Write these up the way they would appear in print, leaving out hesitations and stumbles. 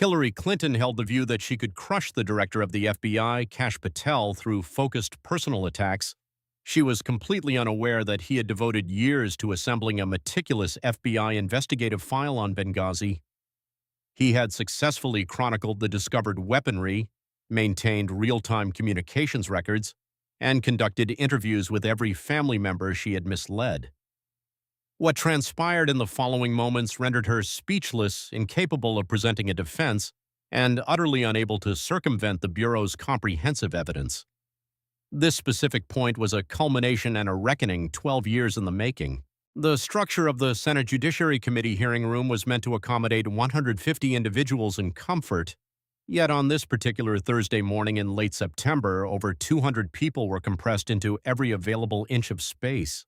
Hillary Clinton held the view that she could crush the director of the FBI, Kash Patel, through focused personal attacks. She was completely unaware that he had devoted years to assembling a meticulous FBI investigative file on Benghazi. He had successfully chronicled the discovered weaponry, maintained real-time communications records, and conducted interviews with every family member she had misled. What transpired in the following moments rendered her speechless, incapable of presenting a defense, and utterly unable to circumvent the Bureau's comprehensive evidence. This specific point was a culmination and a reckoning 12 years in the making. The structure of the Senate Judiciary Committee hearing room was meant to accommodate 150 individuals in comfort, yet on this particular Thursday morning in late September, over 200 people were compressed into every available inch of space.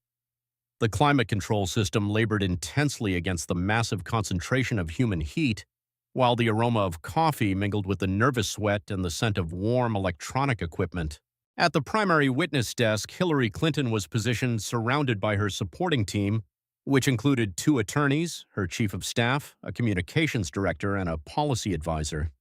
The climate control system labored intensely against the massive concentration of human heat, while the aroma of coffee mingled with the nervous sweat and the scent of warm electronic equipment. At the primary witness desk, Hillary Clinton was positioned surrounded by her supporting team, which included 2 attorneys, her chief of staff, a communications director, and a policy advisor.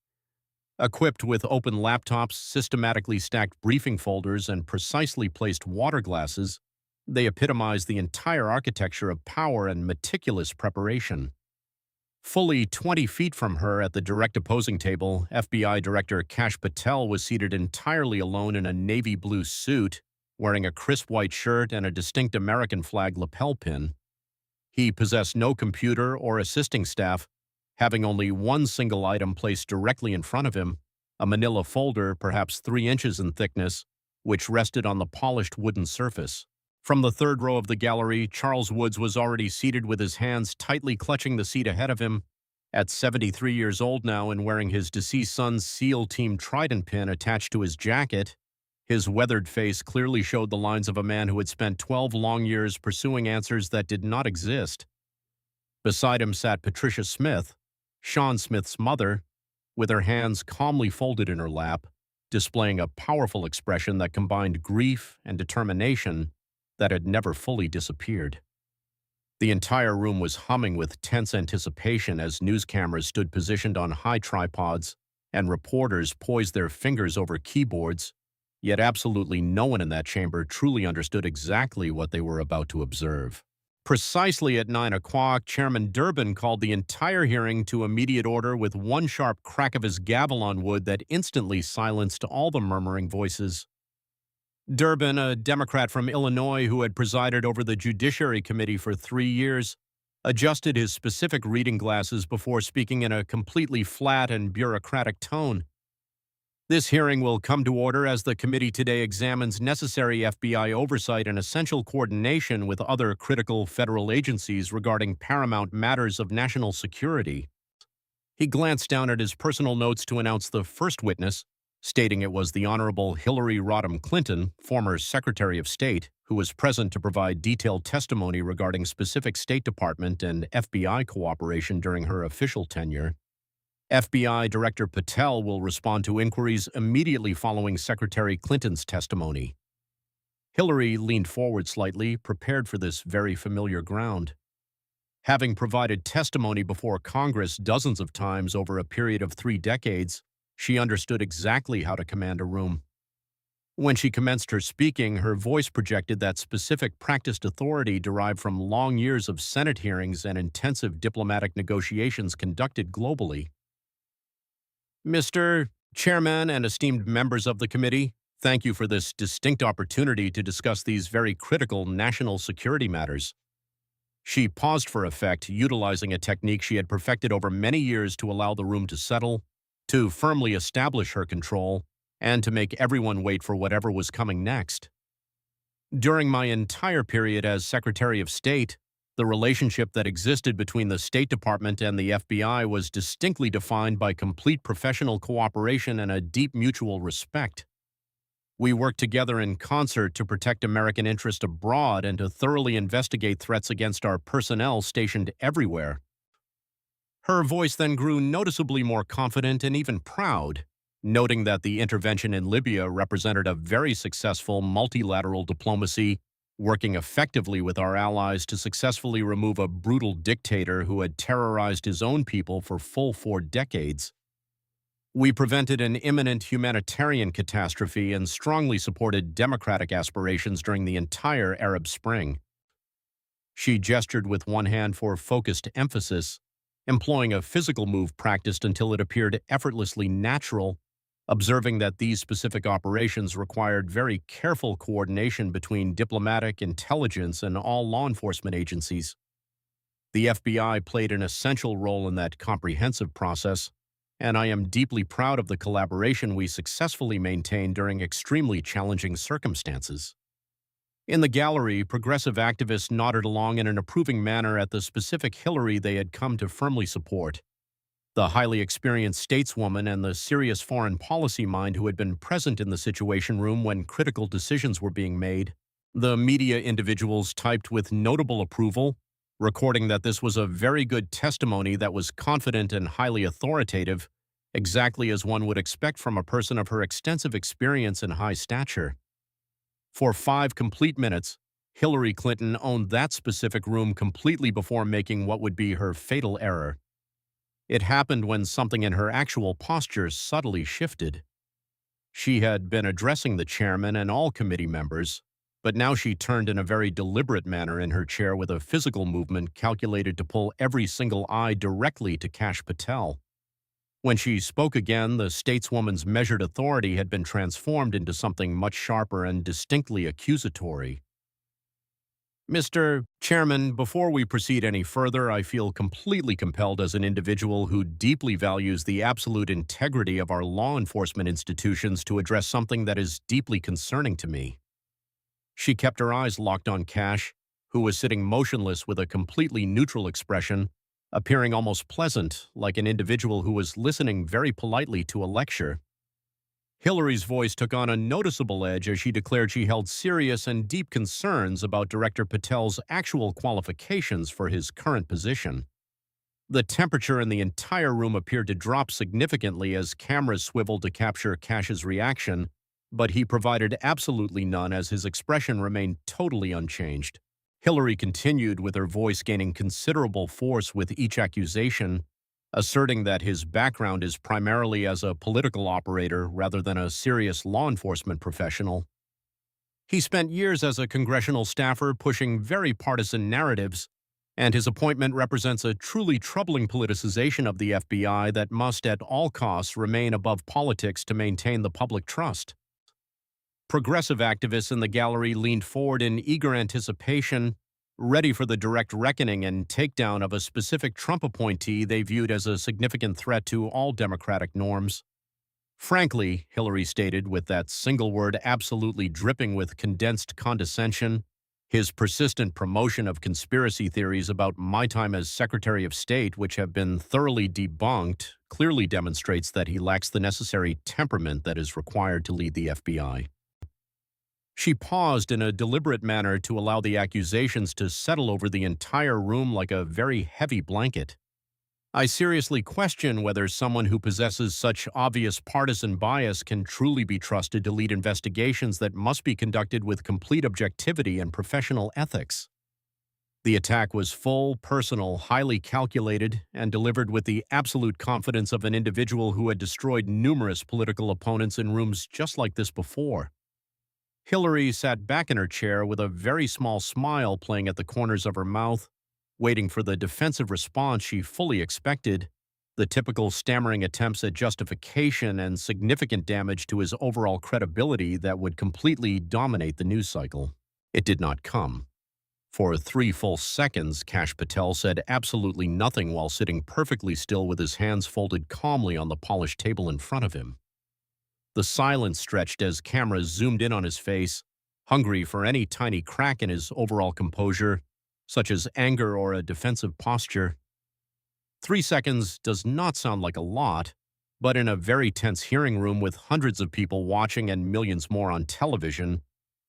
Equipped with open laptops, systematically stacked briefing folders, and precisely placed water glasses, they epitomized the entire architecture of power and meticulous preparation. Fully 20 feet from her at the direct opposing table, FBI Director Kash Patel was seated entirely alone in a navy blue suit, wearing a crisp white shirt and a distinct American flag lapel pin. He possessed no computer or assisting staff, having only one single item placed directly in front of him, a manila folder perhaps 3 inches in thickness, which rested on the polished wooden surface. From the third row of the gallery, Charles Woods was already seated with his hands tightly clutching the seat ahead of him. At 73 years old now and wearing his deceased son's SEAL Team Trident pin attached to his jacket, his weathered face clearly showed the lines of a man who had spent 12 long years pursuing answers that did not exist. Beside him sat Patricia Smith, Sean Smith's mother, with her hands calmly folded in her lap, displaying a powerful expression that combined grief and determination that had never fully disappeared. The entire room was humming with tense anticipation as news cameras stood positioned on high tripods and reporters poised their fingers over keyboards, yet absolutely no one in that chamber truly understood exactly what they were about to observe. Precisely at 9 o'clock, Chairman Durbin called the entire hearing to immediate order with one sharp crack of his gavel on wood that instantly silenced all the murmuring voices. Durbin, a Democrat from Illinois who had presided over the Judiciary Committee for 3 years, adjusted his specific reading glasses before speaking in a completely flat and bureaucratic tone. This hearing will come to order as the committee today examines necessary FBI oversight and essential coordination with other critical federal agencies regarding paramount matters of national security. He glanced down at his personal notes to announce the first witness, stating it was the Honorable Hillary Rodham Clinton, former Secretary of State, who was present to provide detailed testimony regarding specific State Department and FBI cooperation during her official tenure. FBI Director Patel will respond to inquiries immediately following Secretary Clinton's testimony. Hillary leaned forward slightly, prepared for this very familiar ground. Having provided testimony before Congress dozens of times over a period of 3 decades, she understood exactly how to command a room. When she commenced her speaking, her voice projected that specific practiced authority derived from long years of Senate hearings and intensive diplomatic negotiations conducted globally. Mr. Chairman and esteemed members of the committee, thank you for this distinct opportunity to discuss these very critical national security matters. She paused for effect, utilizing a technique she had perfected over many years to allow the room to settle, to firmly establish her control, and to make everyone wait for whatever was coming next. During my entire period as Secretary of State, the relationship that existed between the State Department and the FBI was distinctly defined by complete professional cooperation and a deep mutual respect. We worked together in concert to protect American interests abroad and to thoroughly investigate threats against our personnel stationed everywhere. Her voice then grew noticeably more confident and even proud, noting that the intervention in Libya represented a very successful multilateral diplomacy, working effectively with our allies to successfully remove a brutal dictator who had terrorized his own people for full 4 decades. We prevented an imminent humanitarian catastrophe and strongly supported democratic aspirations during the entire Arab Spring. She gestured with one hand for focused emphasis, employing a physical move practiced until it appeared effortlessly natural, observing that these specific operations required very careful coordination between diplomatic, intelligence, and all law enforcement agencies. The FBI played an essential role in that comprehensive process, and I am deeply proud of the collaboration we successfully maintained during extremely challenging circumstances. In the gallery, progressive activists nodded along in an approving manner at the specific Hillary they had come to firmly support. The highly experienced stateswoman and the serious foreign policy mind who had been present in the Situation Room when critical decisions were being made. The media individuals typed with notable approval, recording that this was a very good testimony that was confident and highly authoritative, exactly as one would expect from a person of her extensive experience and high stature. For 5 complete minutes, Hillary Clinton owned that specific room completely before making what would be her fatal error. It happened when something in her actual posture subtly shifted. She had been addressing the chairman and all committee members, but now she turned in a very deliberate manner in her chair with a physical movement calculated to pull every single eye directly to Kash Patel. When she spoke again, the stateswoman's measured authority had been transformed into something much sharper and distinctly accusatory. Mr. Chairman, before we proceed any further, I feel completely compelled as an individual who deeply values the absolute integrity of our law enforcement institutions to address something that is deeply concerning to me. She kept her eyes locked on Kash, who was sitting motionless with a completely neutral expression, appearing almost pleasant, like an individual who was listening very politely to a lecture. Hillary's voice took on a noticeable edge as she declared she held serious and deep concerns about Director Patel's actual qualifications for his current position. The temperature in the entire room appeared to drop significantly as cameras swiveled to capture Kash's reaction, but he provided absolutely none as his expression remained totally unchanged. Hillary continued with her voice gaining considerable force with each accusation, asserting that his background is primarily as a political operator rather than a serious law enforcement professional. He spent years as a congressional staffer pushing very partisan narratives, and his appointment represents a truly troubling politicization of the FBI that must at all costs remain above politics to maintain the public trust. Progressive activists in the gallery leaned forward in eager anticipation, ready for the direct reckoning and takedown of a specific Trump appointee they viewed as a significant threat to all democratic norms. Frankly, Hillary stated with that single word absolutely dripping with condensed condescension, his persistent promotion of conspiracy theories about my time as Secretary of State, which have been thoroughly debunked, clearly demonstrates that he lacks the necessary temperament that is required to lead the FBI. She paused in a deliberate manner to allow the accusations to settle over the entire room like a very heavy blanket. I seriously question whether someone who possesses such obvious partisan bias can truly be trusted to lead investigations that must be conducted with complete objectivity and professional ethics. The attack was full, personal, highly calculated, and delivered with the absolute confidence of an individual who had destroyed numerous political opponents in rooms just like this before. Hillary sat back in her chair with a very small smile playing at the corners of her mouth, waiting for the defensive response she fully expected, the typical stammering attempts at justification and significant damage to his overall credibility that would completely dominate the news cycle. It did not come. For 3 full seconds, Kash Patel said absolutely nothing while sitting perfectly still with his hands folded calmly on the polished table in front of him. The silence stretched as cameras zoomed in on his face, hungry for any tiny crack in his overall composure, such as anger or a defensive posture. 3 seconds does not sound like a lot, but in a very tense hearing room with hundreds of people watching and millions more on television,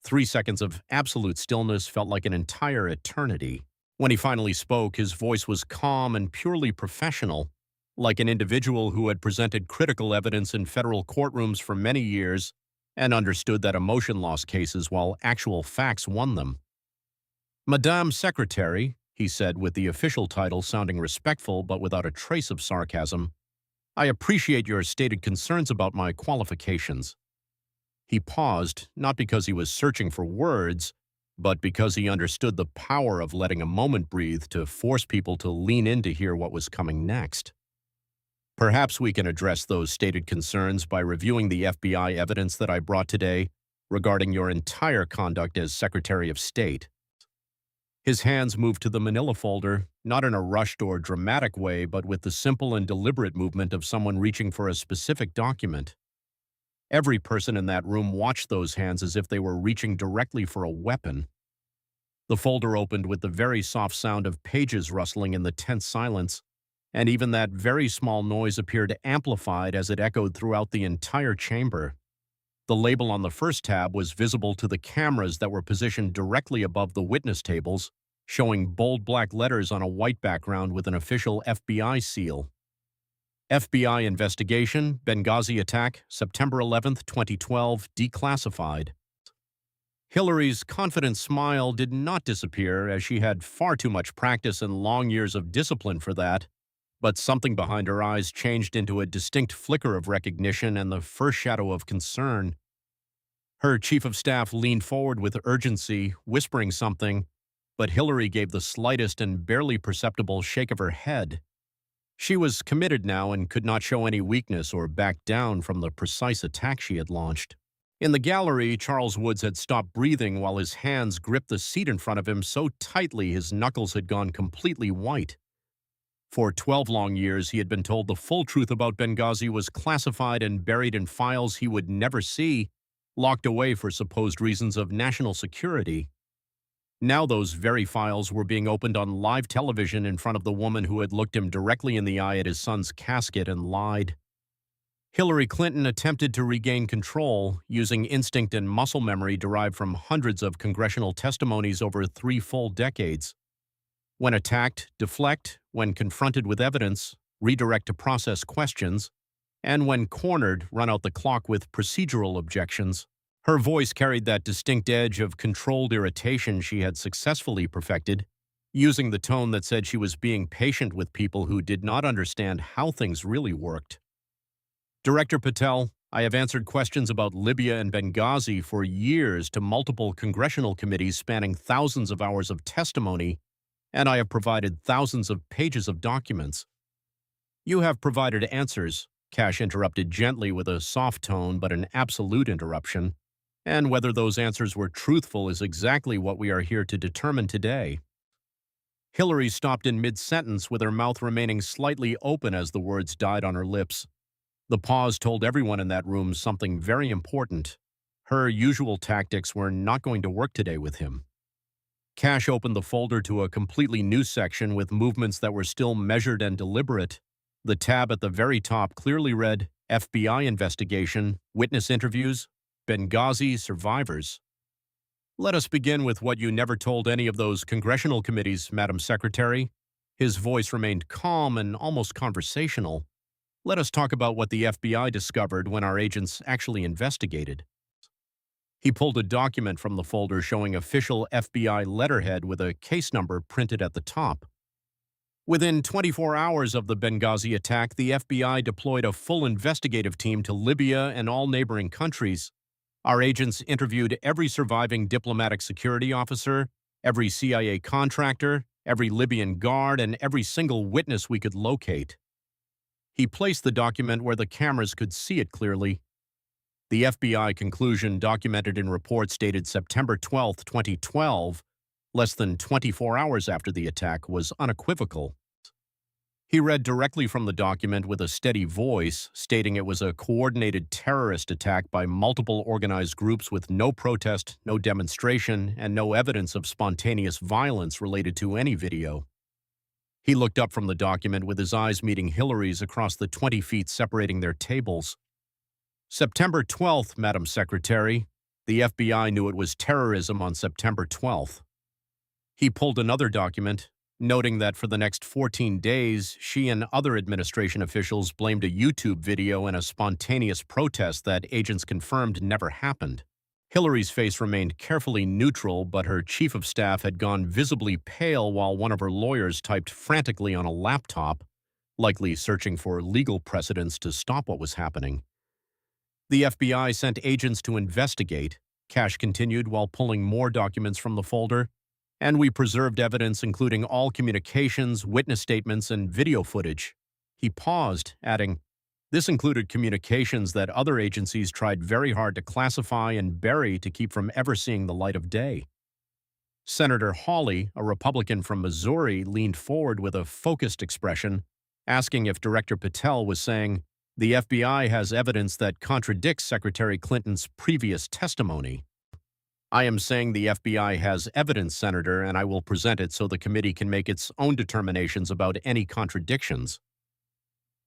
3 seconds of absolute stillness felt like an entire eternity. When he finally spoke, his voice was calm and purely professional, like an individual who had presented critical evidence in federal courtrooms for many years and understood that emotion lost cases while actual facts won them. "Madame Secretary," he said with the official title sounding respectful but without a trace of sarcasm, I appreciate your stated concerns about my qualifications. He paused, not because he was searching for words, but because he understood the power of letting a moment breathe to force people to lean in to hear what was coming next. Perhaps we can address those stated concerns by reviewing the FBI evidence that I brought today regarding your entire conduct as Secretary of State. His hands moved to the manila folder, not in a rushed or dramatic way, but with the simple and deliberate movement of someone reaching for a specific document. Every person in that room watched those hands as if they were reaching directly for a weapon. The folder opened with the very soft sound of pages rustling in the tense silence, and even that very small noise appeared amplified as it echoed throughout the entire chamber. The label on the first tab was visible to the cameras that were positioned directly above the witness tables, showing bold black letters on a white background with an official FBI seal. FBI investigation, Benghazi attack, September 11, 2012, declassified. Hillary's confident smile did not disappear, as she had far too much practice and long years of discipline for that, but something behind her eyes changed into a distinct flicker of recognition and the first shadow of concern. Her chief of staff leaned forward with urgency, whispering something, but Hillary gave the slightest and barely perceptible shake of her head. She was committed now and could not show any weakness or back down from the precise attack she had launched. In the gallery, Charles Woods had stopped breathing while his hands gripped the seat in front of him so tightly his knuckles had gone completely white. For 12 long years, he had been told the full truth about Benghazi was classified and buried in files he would never see, locked away for supposed reasons of national security. Now those very files were being opened on live television in front of the woman who had looked him directly in the eye at his son's casket and lied. Hillary Clinton attempted to regain control using instinct and muscle memory derived from hundreds of congressional testimonies over 3 full decades. When attacked, deflect; when confronted with evidence, redirect to process questions; and when cornered, run out the clock with procedural objections. Her voice carried that distinct edge of controlled irritation she had successfully perfected, using the tone that said she was being patient with people who did not understand how things really worked. Director Patel, I have answered questions about Libya and Benghazi for years to multiple congressional committees spanning thousands of hours of testimony, and I have provided thousands of pages of documents. You have provided answers, Kash interrupted gently with a soft tone but an absolute interruption, and whether those answers were truthful is exactly what we are here to determine today. Hillary stopped in mid-sentence with her mouth remaining slightly open as the words died on her lips. The pause told everyone in that room something very important. Her usual tactics were not going to work today with him. Kash opened the folder to a completely new section with movements that were still measured and deliberate. The tab at the very top clearly read, FBI investigation, witness interviews, Benghazi survivors. Let us begin with what you never told any of those congressional committees, Madam Secretary. His voice remained calm and almost conversational. Let us talk about what the FBI discovered when our agents actually investigated. He pulled a document from the folder showing official FBI letterhead with a case number printed at the top. Within 24 hours of the Benghazi attack, the FBI deployed a full investigative team to Libya and all neighboring countries. Our agents interviewed every surviving diplomatic security officer, every CIA contractor, every Libyan guard, and every single witness we could locate. He placed the document where the cameras could see it clearly. The FBI conclusion, documented in reports dated September 12, 2012, less than 24 hours after the attack, was unequivocal. He read directly from the document with a steady voice, stating it was a coordinated terrorist attack by multiple organized groups with no protest, no demonstration, and no evidence of spontaneous violence related to any video. He looked up from the document with his eyes meeting Hillary's across the 20 feet separating their tables. September 12th, Madam Secretary. The FBI knew it was terrorism on September 12th. He pulled another document, noting that for the next 14 days, she and other administration officials blamed a YouTube video and a spontaneous protest that agents confirmed never happened. Hillary's face remained carefully neutral, but her chief of staff had gone visibly pale while one of her lawyers typed frantically on a laptop. likely searching for legal precedents to stop what was happening. The FBI sent agents to investigate, Kash continued while pulling more documents from the folder, and we preserved evidence including all communications, witness statements, and video footage. He paused, adding, "This included communications that other agencies tried very hard to classify and bury to keep from ever seeing the light of day." Senator Hawley, a Republican from Missouri, leaned forward with a focused expression, asking if Director Patel was saying, "The FBI has evidence that contradicts Secretary Clinton's previous testimony." "I am saying the FBI has evidence, Senator, and I will present it so the committee can make its own determinations about any contradictions."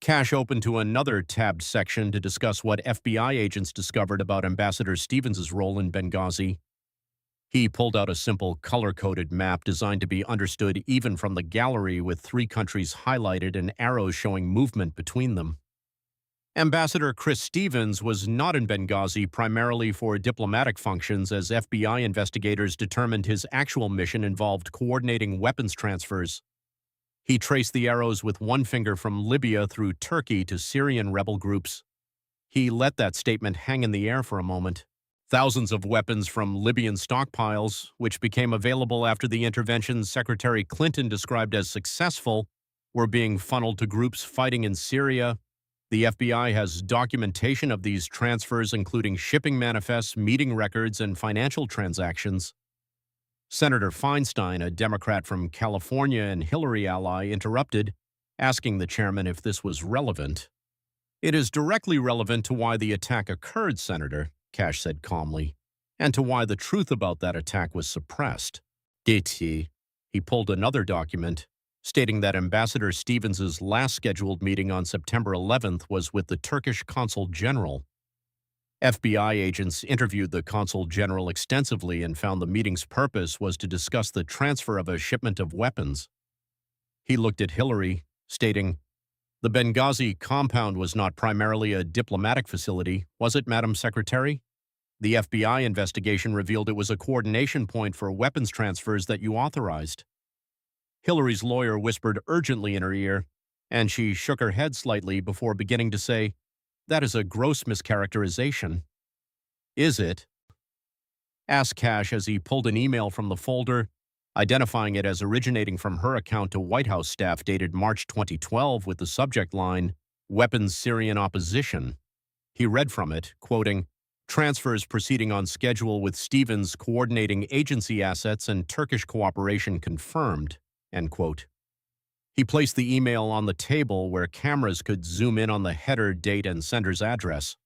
Kash opened to another tabbed section to discuss what FBI agents discovered about Ambassador Stevens's role in Benghazi. He pulled out a simple color-coded map designed to be understood even from the gallery, with 3 countries highlighted and arrows showing movement between them. Ambassador Chris Stevens was not in Benghazi primarily for diplomatic functions, as FBI investigators determined his actual mission involved coordinating weapons transfers. He traced the arrows with one finger from Libya through Turkey to Syrian rebel groups. He let that statement hang in the air for a moment. Thousands of weapons from Libyan stockpiles, which became available after the intervention Secretary Clinton described as successful, were being funneled to groups fighting in Syria. The FBI has documentation of these transfers, including shipping manifests, meeting records, and financial transactions. Senator Feinstein, a Democrat from California and Hillary ally, interrupted, asking the chairman if this was relevant. "It is directly relevant to why the attack occurred, Senator," Kash said calmly, "and to why the truth about that attack was suppressed." He pulled another document, stating that Ambassador Stevens's last scheduled meeting on September 11th was with the Turkish Consul General. FBI agents interviewed the Consul General extensively and found the meeting's purpose was to discuss the transfer of a shipment of weapons. He looked at Hillary, stating, "The Benghazi compound was not primarily a diplomatic facility, was it, Madam Secretary? The FBI investigation revealed it was a coordination point for weapons transfers that you authorized." Hillary's lawyer whispered urgently in her ear, and she shook her head slightly before beginning to say, "That is a gross mischaracterization." "Is it?" asked Kash as he pulled an email from the folder, identifying it as originating from her account to White House staff dated March 2012 with the subject line, "Weapons Syrian Opposition." He read from it, quoting, "Transfers proceeding on schedule with Stevens coordinating agency assets and Turkish cooperation confirmed," end quote. He placed the email on the table where cameras could zoom in on the header, date, and sender's address.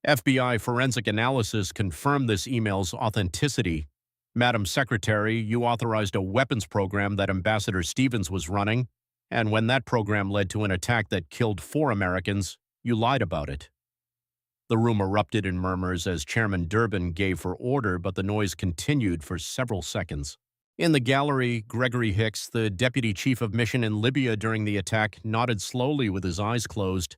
FBI forensic analysis confirmed this email's authenticity. "Madam Secretary, you authorized a weapons program that Ambassador Stevens was running, and when that program led to an attack that killed 4 Americans, you lied about it." The room erupted in murmurs as Chairman Durbin gave for order, but the noise continued for several seconds. In the gallery, Gregory Hicks, the deputy chief of mission in Libya during the attack, nodded slowly with his eyes closed.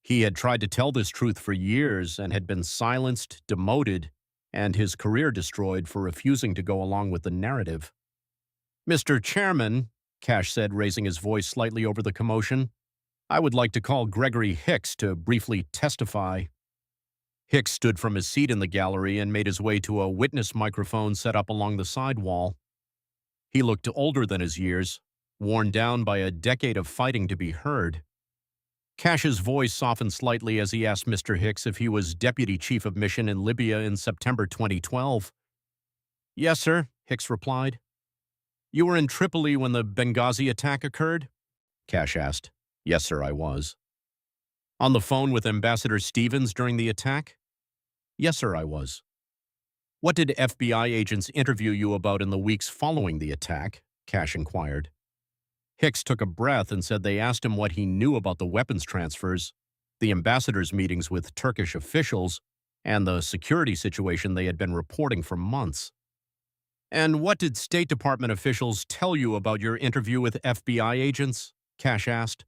He had tried to tell this truth for years and had been silenced, demoted, and his career destroyed for refusing to go along with the narrative. "Mr. Chairman," Kash said, raising his voice slightly over the commotion, "I would like to call Gregory Hicks to briefly testify." Hicks stood from his seat in the gallery and made his way to a witness microphone set up along the side wall. He looked older than his years, worn down by a decade of fighting to be heard. Kash's voice softened slightly as he asked Mr. Hicks if he was deputy chief of mission in Libya in September 2012. "Yes, sir," Hicks replied. "You were in Tripoli when the Benghazi attack occurred?" Kash asked. "Yes, sir, I was." "On the phone with Ambassador Stevens during the attack?" "Yes, sir, I was." "What did FBI agents interview you about in the weeks following the attack?" Kash inquired. Hicks took a breath and said they asked him what he knew about the weapons transfers, the ambassador's meetings with Turkish officials, and the security situation they had been reporting for months. "And what did State Department officials tell you about your interview with FBI agents?" Kash asked.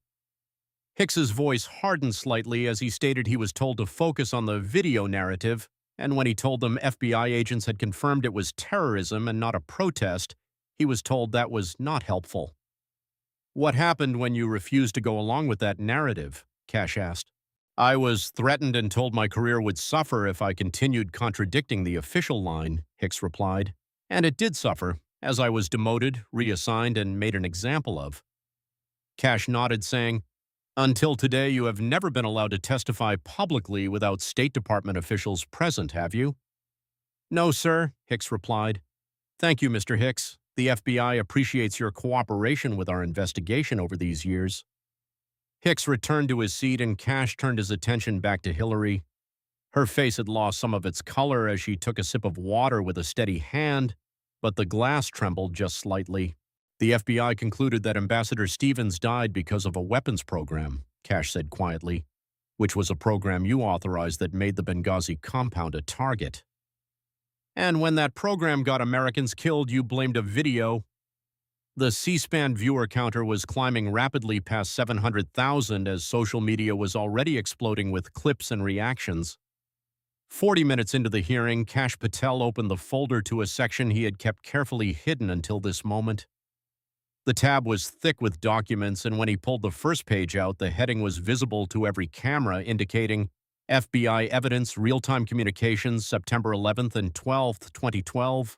Hicks's voice hardened slightly as he stated he was told to focus on the video narrative, and when he told them FBI agents had confirmed it was terrorism and not a protest, he was told that was not helpful. What happened when you refused to go along with that narrative? Kash asked. I was threatened and told my career would suffer if I continued contradicting the official line, Hicks replied. And it did suffer, as I was demoted, reassigned, and made an example of. Kash nodded, saying, until today, you have never been allowed to testify publicly without State Department officials present, have you? No, sir, Hicks replied. Thank you, Mr. Hicks. The FBI appreciates your cooperation with our investigation over these years. Hicks returned to his seat and Kash turned his attention back to Hillary. Her face had lost some of its color as she took a sip of water with a steady hand, but the glass trembled just slightly. The FBI concluded that Ambassador Stevens died because of a weapons program, Kash said quietly, which was a program you authorized that made the Benghazi compound a target. And when that program got Americans killed, you blamed a video. The C-SPAN viewer counter was climbing rapidly past 700,000 as social media was already exploding with clips and reactions. 40 minutes into the hearing, Kash Patel opened the folder to a section he had kept carefully hidden until this moment. The tab was thick with documents, and when he pulled the first page out, the heading was visible to every camera, indicating FBI evidence, real-time communications, September 11th and 12th, 2012.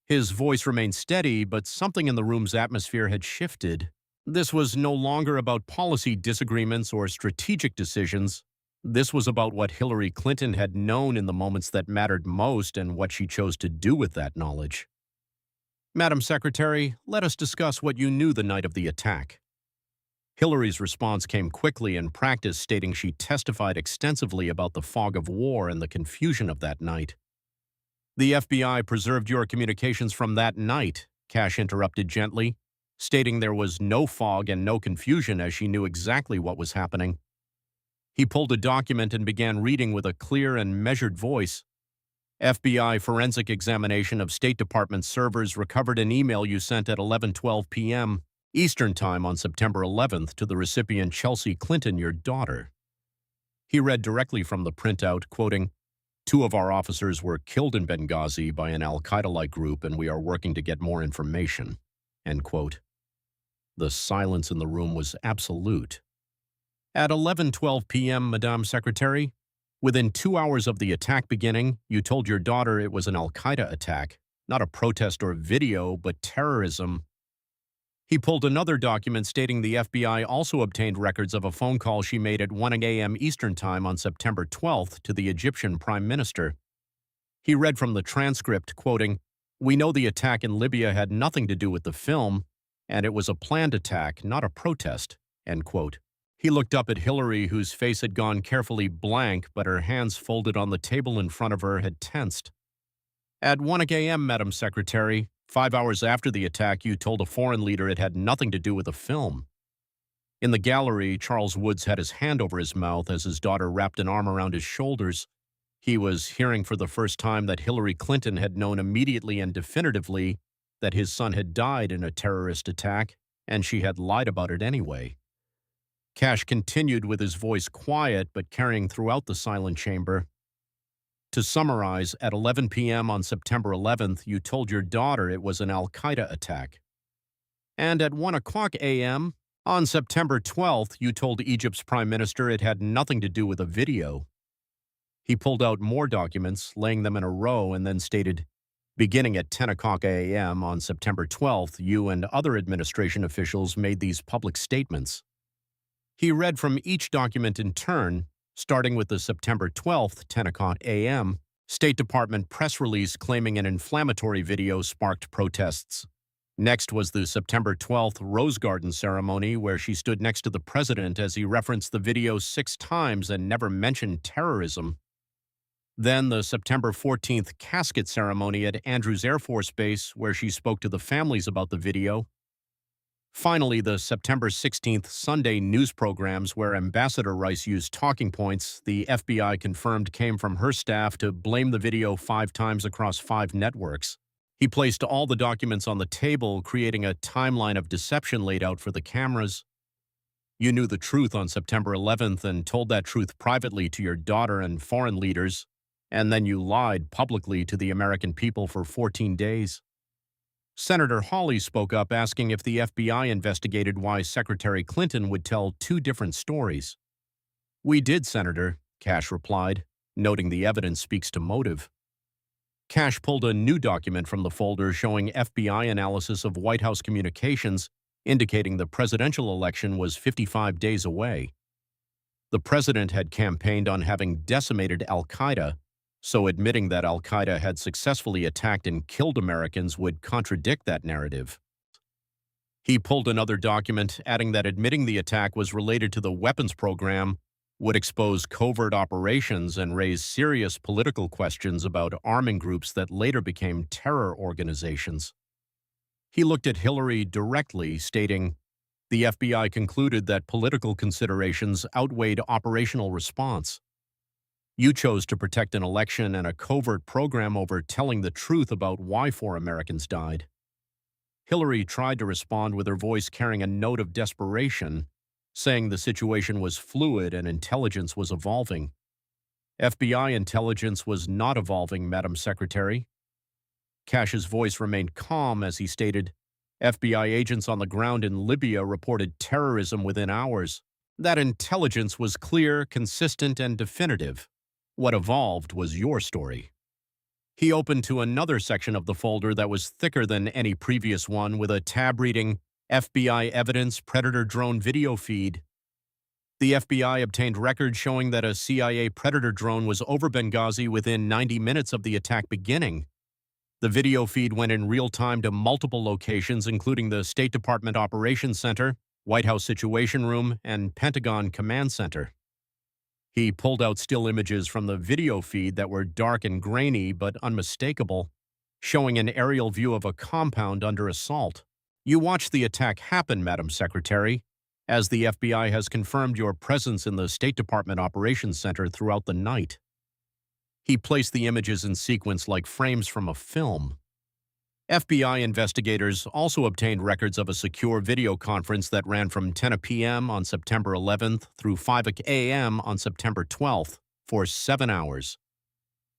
His voice remained steady, but something in the room's atmosphere had shifted. This was no longer about policy disagreements or strategic decisions. This was about what Hillary Clinton had known in the moments that mattered most and what she chose to do with that knowledge. Madam Secretary, let us discuss what you knew the night of the attack. Hillary's response came quickly in practice, stating she testified extensively about the fog of war and the confusion of that night. The FBI preserved your communications from that night, Kash interrupted gently, stating there was no fog and no confusion as she knew exactly what was happening. He pulled a document and began reading with a clear and measured voice. FBI forensic examination of State Department servers recovered an email you sent at 11:12 p.m. Eastern Time on September 11th to the recipient Chelsea Clinton, your daughter. He read directly from the printout, quoting, 2 of our officers were killed in Benghazi by an al-Qaeda-like group and we are working to get more information. End quote. The silence in the room was absolute. At 11:12 p.m., Madame Secretary, within 2 hours of the attack beginning, you told your daughter it was an al-Qaeda attack, not a protest or video, but terrorism. He pulled another document stating the FBI also obtained records of a phone call she made at 1 a.m. Eastern Time on September 12th to the Egyptian Prime Minister. He read from the transcript, quoting, we know the attack in Libya had nothing to do with the film, and it was a planned attack, not a protest, end quote. He looked up at Hillary, whose face had gone carefully blank, but her hands folded on the table in front of her had tensed. At 1 a.m., Madam Secretary, 5 hours after the attack, you told a foreign leader it had nothing to do with the film. In the gallery, Charles Woods had his hand over his mouth as his daughter wrapped an arm around his shoulders. He was hearing for the first time that Hillary Clinton had known immediately and definitively that his son had died in a terrorist attack, and she had lied about it anyway. Kash continued with his voice quiet but carrying throughout the silent chamber. To summarize, at 11 p.m. on September 11th, you told your daughter it was an al-Qaeda attack. And at 1 o'clock a.m., on September 12th, you told Egypt's Prime Minister it had nothing to do with a video. He pulled out more documents, laying them in a row, and then stated, beginning at 10 o'clock a.m. on September 12th, you and other administration officials made these public statements. He read from each document in turn, starting with the September 12th, 10 o'clock a.m., State Department press release claiming an inflammatory video sparked protests. Next was the September 12th Rose Garden ceremony where she stood next to the president as he referenced the video 6 times and never mentioned terrorism. Then the September 14th casket ceremony at Andrews Air Force Base where she spoke to the families about the video. Finally, the September 16th Sunday news programs where Ambassador Rice used talking points the FBI confirmed came from her staff to blame the video 5 times across 5 networks. He placed all the documents on the table, creating a timeline of deception laid out for the cameras. You knew the truth on September 11th and told that truth privately to your daughter and foreign leaders, and then you lied publicly to the American people for 14 days. Senator Hawley spoke up asking if the FBI investigated why Secretary Clinton would tell two different stories. "We did, Senator," Kash replied, noting the evidence speaks to motive. Kash pulled a new document from the folder showing FBI analysis of White House communications, indicating the presidential election was 55 days away. The president had campaigned on having decimated al-Qaeda, so admitting that al-Qaeda had successfully attacked and killed Americans would contradict that narrative. He pulled another document, adding that admitting the attack was related to the weapons program would expose covert operations and raise serious political questions about arming groups that later became terror organizations. He looked at Hillary directly, stating, "The FBI concluded that political considerations outweighed operational response. You chose to protect an election and a covert program over telling the truth about why 4 Americans died." Hillary tried to respond with her voice carrying a note of desperation, saying the situation was fluid and intelligence was evolving. "FBI intelligence was not evolving, Madam Secretary." Kash's voice remained calm as he stated, "FBI agents on the ground in Libya reported terrorism within hours. That intelligence was clear, consistent, and definitive. What evolved was your story." He opened to another section of the folder that was thicker than any previous one, with a tab reading, "FBI Evidence Predator Drone Video Feed." The FBI obtained records showing that a CIA Predator drone was over Benghazi within 90 minutes of the attack beginning. The video feed went in real time to multiple locations, including the State Department Operations Center, White House Situation Room, and Pentagon Command Center. He pulled out still images from the video feed that were dark and grainy but unmistakable, showing an aerial view of a compound under assault. "You watched the attack happen, Madam Secretary, as the FBI has confirmed your presence in the State Department Operations Center throughout the night." He placed the images in sequence like frames from a film. FBI investigators also obtained records of a secure video conference that ran from 10 p.m. on September 11th through 5 a.m. on September 12th for 7 hours.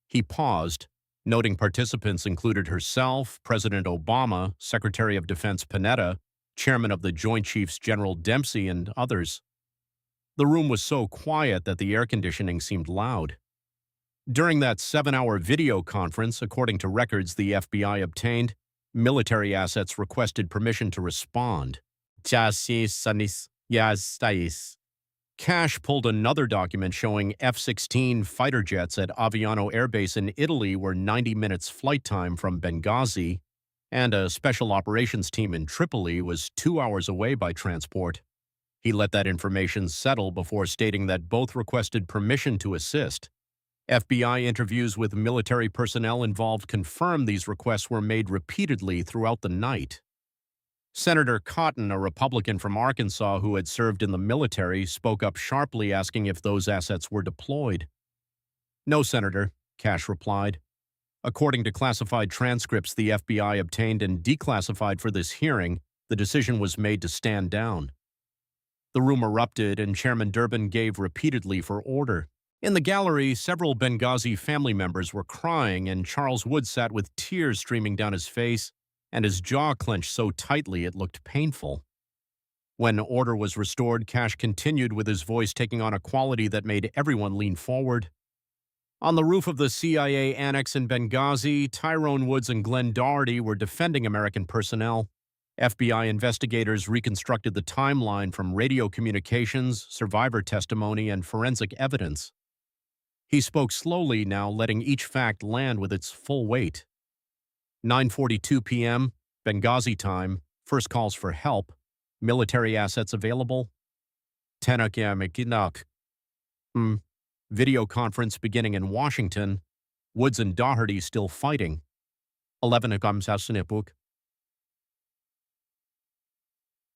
He paused, noting participants included herself, President Obama, Secretary of Defense Panetta, Chairman of the Joint Chiefs General Dempsey, and others. The room was so quiet that the air conditioning seemed loud. During that 7-hour video conference, according to records the FBI obtained, military assets requested permission to respond. Kash pulled another document showing F-16 fighter jets at Aviano Air Base in Italy were 90 minutes flight time from Benghazi, and a special operations team in Tripoli was 2 hours away by transport. He let that information settle before stating that both requested permission to assist. FBI interviews with military personnel involved confirmed these requests were made repeatedly throughout the night. Senator Cotton, a Republican from Arkansas who had served in the military, spoke up sharply asking if those assets were deployed. "No, Senator," Kash replied. According to classified transcripts the FBI obtained and declassified for this hearing, the decision was made to stand down. The room erupted and Chairman Durbin gave repeatedly for order. In the gallery, several Benghazi family members were crying, and Charles Wood sat with tears streaming down his face and his jaw clenched so tightly it looked painful. When order was restored, Kash continued with his voice taking on a quality that made everyone lean forward. "On the roof of the CIA annex in Benghazi, Tyrone Woods and Glenn Doherty were defending American personnel. FBI investigators reconstructed the timeline from radio communications, survivor testimony, and forensic evidence." He spoke slowly now, letting each fact land with its full weight. 9:42 p.m., Benghazi time, first calls for help, military assets available. 10 a.m. Video conference beginning in Washington, Woods and Doherty still fighting. 11 a.m.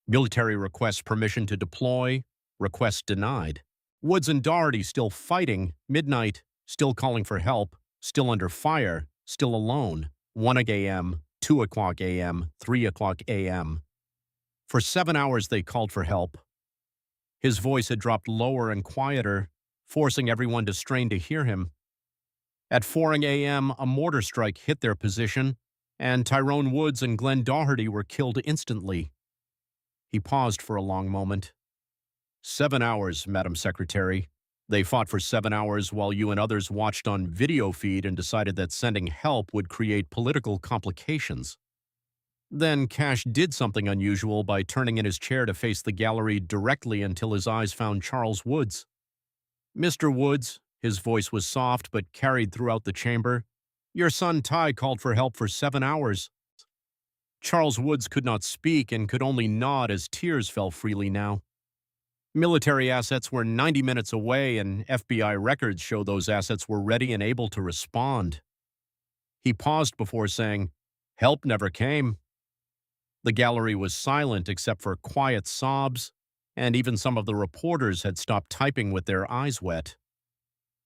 Military requests permission to deploy, request denied. Woods and Doherty still fighting, midnight, still calling for help, still under fire, still alone. 1 a.m., 2 a.m., 3 a.m. For 7 hours they called for help. His voice had dropped lower and quieter, forcing everyone to strain to hear him. At 4 a.m., a mortar strike hit their position, and Tyrone Woods and Glenn Doherty were killed instantly. He paused for a long moment. 7 hours, Madam Secretary. They fought for 7 hours while you and others watched on video feed and decided that sending help would create political complications. Then Kash did something unusual by turning in his chair to face the gallery directly until his eyes found Charles Woods. Mr. Woods, his voice was soft but carried throughout the chamber, your son Ty called for help for 7 hours. Charles Woods could not speak and could only nod as tears fell freely now. Military assets were 90 minutes away, and FBI records show those assets were ready and able to respond. He paused before saying, "Help never came." The gallery was silent except for quiet sobs, and even some of the reporters had stopped typing with their eyes wet.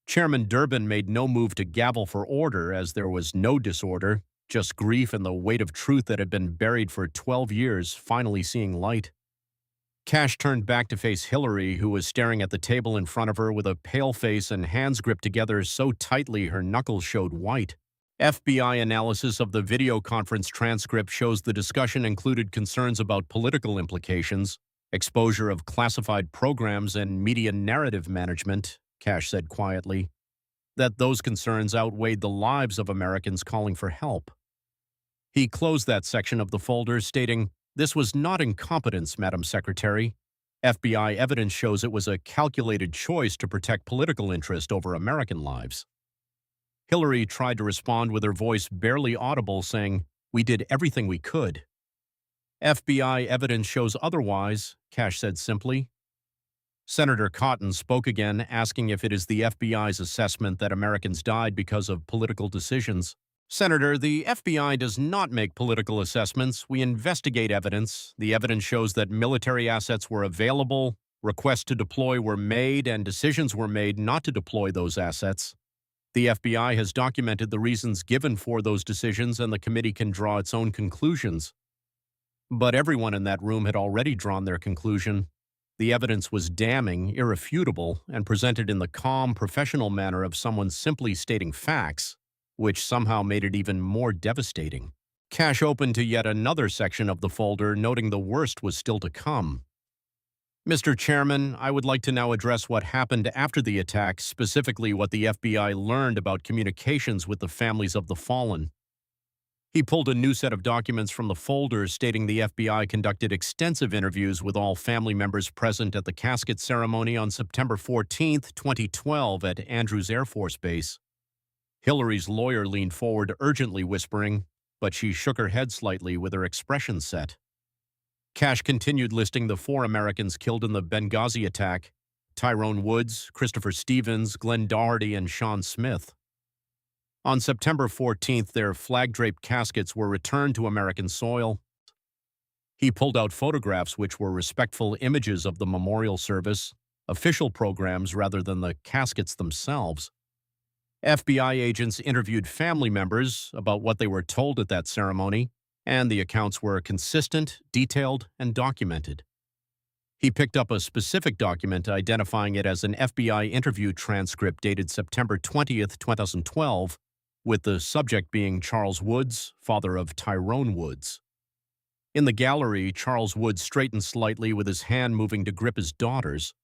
Chairman Durbin made no move to gavel for order, as there was no disorder, just grief and the weight of truth that had been buried for 12 years finally seeing light. Kash turned back to face Hillary, who was staring at the table in front of her with a pale face and hands gripped together so tightly her knuckles showed white. FBI analysis of the video conference transcript shows the discussion included concerns about political implications, exposure of classified programs, and media narrative management, Kash said quietly. That those concerns outweighed the lives of Americans calling for help. He closed that section of the folder, stating, "This was not incompetence, Madam Secretary. FBI evidence shows it was a calculated choice to protect political interest over American lives." Hillary tried to respond with her voice barely audible, saying, "We did everything we could." FBI evidence shows otherwise, Kash said simply. Senator Cotton spoke again, asking if it is the FBI's assessment that Americans died because of political decisions. "Senator, the FBI does not make political assessments. We investigate evidence. The evidence shows that military assets were available, requests to deploy were made, and decisions were made not to deploy those assets. The FBI has documented the reasons given for those decisions, and the committee can draw its own conclusions." But everyone in that room had already drawn their conclusion. The evidence was damning, irrefutable, and presented in the calm, professional manner of someone simply stating facts, which somehow made it even more devastating. Kash opened to yet another section of the folder, noting the worst was still to come. "Mr. Chairman, I would like to now address what happened after the attack, specifically what the FBI learned about communications with the families of the fallen." He pulled a new set of documents from the folder, stating the FBI conducted extensive interviews with all family members present at the casket ceremony on September 14, 2012 at Andrews Air Force Base. Hillary's lawyer leaned forward urgently, whispering, but she shook her head slightly with her expression set. Kash continued listing the 4 Americans killed in the Benghazi attack: Tyrone Woods, Christopher Stevens, Glenn Doherty, and Sean Smith. On September 14th, their flag-draped caskets were returned to American soil. He pulled out photographs which were respectful images of the memorial service, official programs rather than the caskets themselves. FBI agents interviewed family members about what they were told at that ceremony, and the accounts were consistent, detailed, and documented. He picked up a specific document identifying it as an FBI interview transcript dated September 20th, 2012, with the subject being Charles Woods, father of Tyrone Woods. In the gallery, Charles Woods straightened slightly with his hand moving to grip his daughter's.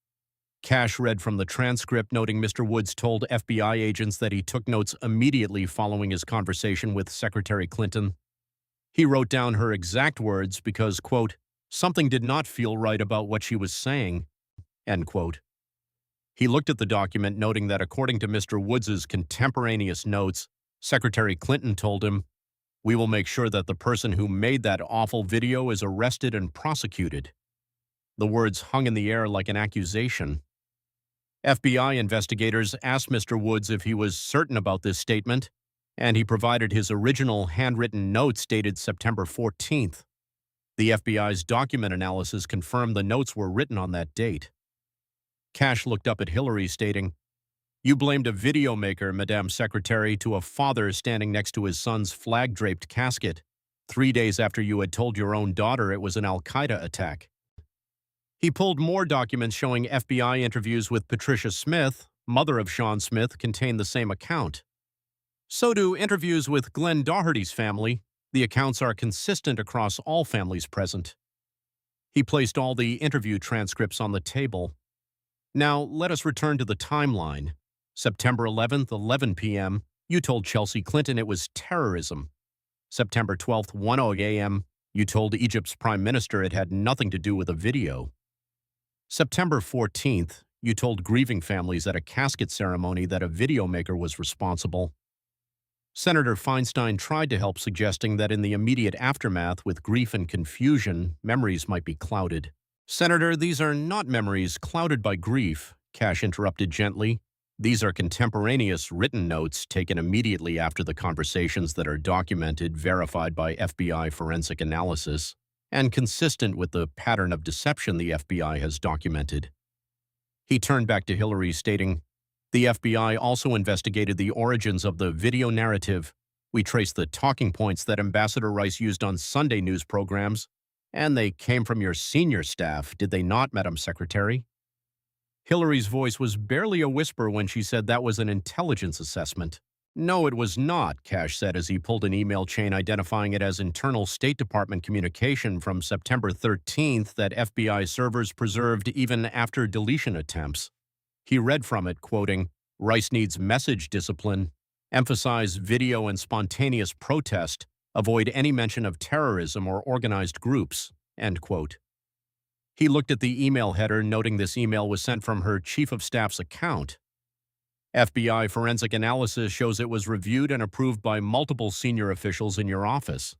Kash read from the transcript, noting Mr. Woods told FBI agents that he took notes immediately following his conversation with Secretary Clinton. He wrote down her exact words because, quote, "something did not feel right about what she was saying," end quote. He looked at the document, noting that according to Mr. Woods's contemporaneous notes, Secretary Clinton told him, "We will make sure that the person who made that awful video is arrested and prosecuted." The words hung in the air like an accusation. FBI investigators asked Mr. Woods if he was certain about this statement, and he provided his original handwritten notes dated September 14th. The FBI's document analysis confirmed the notes were written on that date. Kash looked up at Hillary, stating, "You blamed a video maker, Madame Secretary, to a father standing next to his son's flag-draped casket, 3 days after you had told your own daughter it was an al-Qaeda attack." He pulled more documents showing FBI interviews with Patricia Smith, mother of Sean Smith, contained the same account. So do interviews with Glenn Doherty's family, The accounts are consistent across all families present. He placed all the interview transcripts on the table. Now, let us return to the timeline. September 11th, 11 p.m., you told Chelsea Clinton it was terrorism. September 12th, 1:00 a.m., you told Egypt's prime minister it had nothing to do with a video. September 14th, you told grieving families at a casket ceremony that a video maker was responsible. Senator Feinstein tried to help, suggesting that in the immediate aftermath, with grief and confusion, memories might be clouded. "Senator, these are not memories clouded by grief," Kash interrupted gently. "These are contemporaneous written notes taken immediately after the conversations that are documented, verified by FBI forensic analysis, and consistent with the pattern of deception the FBI has documented." He turned back to Hillary, stating, "The FBI also investigated the origins of the video narrative. We traced the talking points that Ambassador Rice used on Sunday news programs, and they came from your senior staff, did they not, Madam Secretary?" Hillary's voice was barely a whisper when she said that was an intelligence assessment. "No, it was not," Kash said as he pulled an email chain identifying it as internal State Department communication from September 13th that FBI servers preserved even after deletion attempts. He read from it, quoting, "Rice needs message discipline, emphasize video and spontaneous protest, avoid any mention of terrorism or organized groups," end quote. He looked at the email header, noting this email was sent from her chief of staff's account. "FBI forensic analysis shows it was reviewed and approved by multiple senior officials in your office."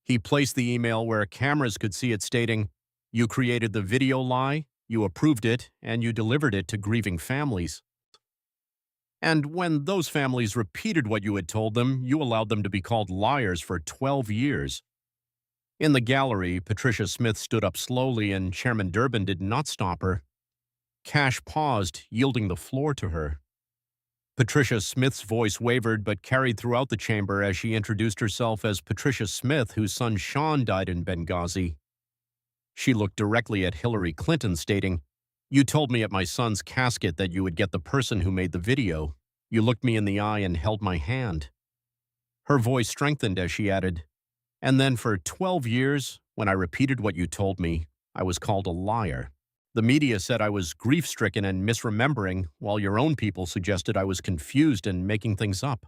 He placed the email where cameras could see it, stating, "You created the video lie, you approved it, and you delivered it to grieving families. And when those families repeated what you had told them, you allowed them to be called liars for 12 years. In the gallery, Patricia Smith stood up slowly, and Chairman Durbin did not stop her. Kash paused, yielding the floor to her. Patricia Smith's voice wavered but carried throughout the chamber as she introduced herself as Patricia Smith, whose son Sean died in Benghazi. She looked directly at Hillary Clinton, stating, "You told me at my son's casket that you would get the person who made the video. You looked me in the eye and held my hand." Her voice strengthened as she added, "And then for 12 years, when I repeated what you told me, I was called a liar. The media said I was grief-stricken and misremembering, while your own people suggested I was confused and making things up."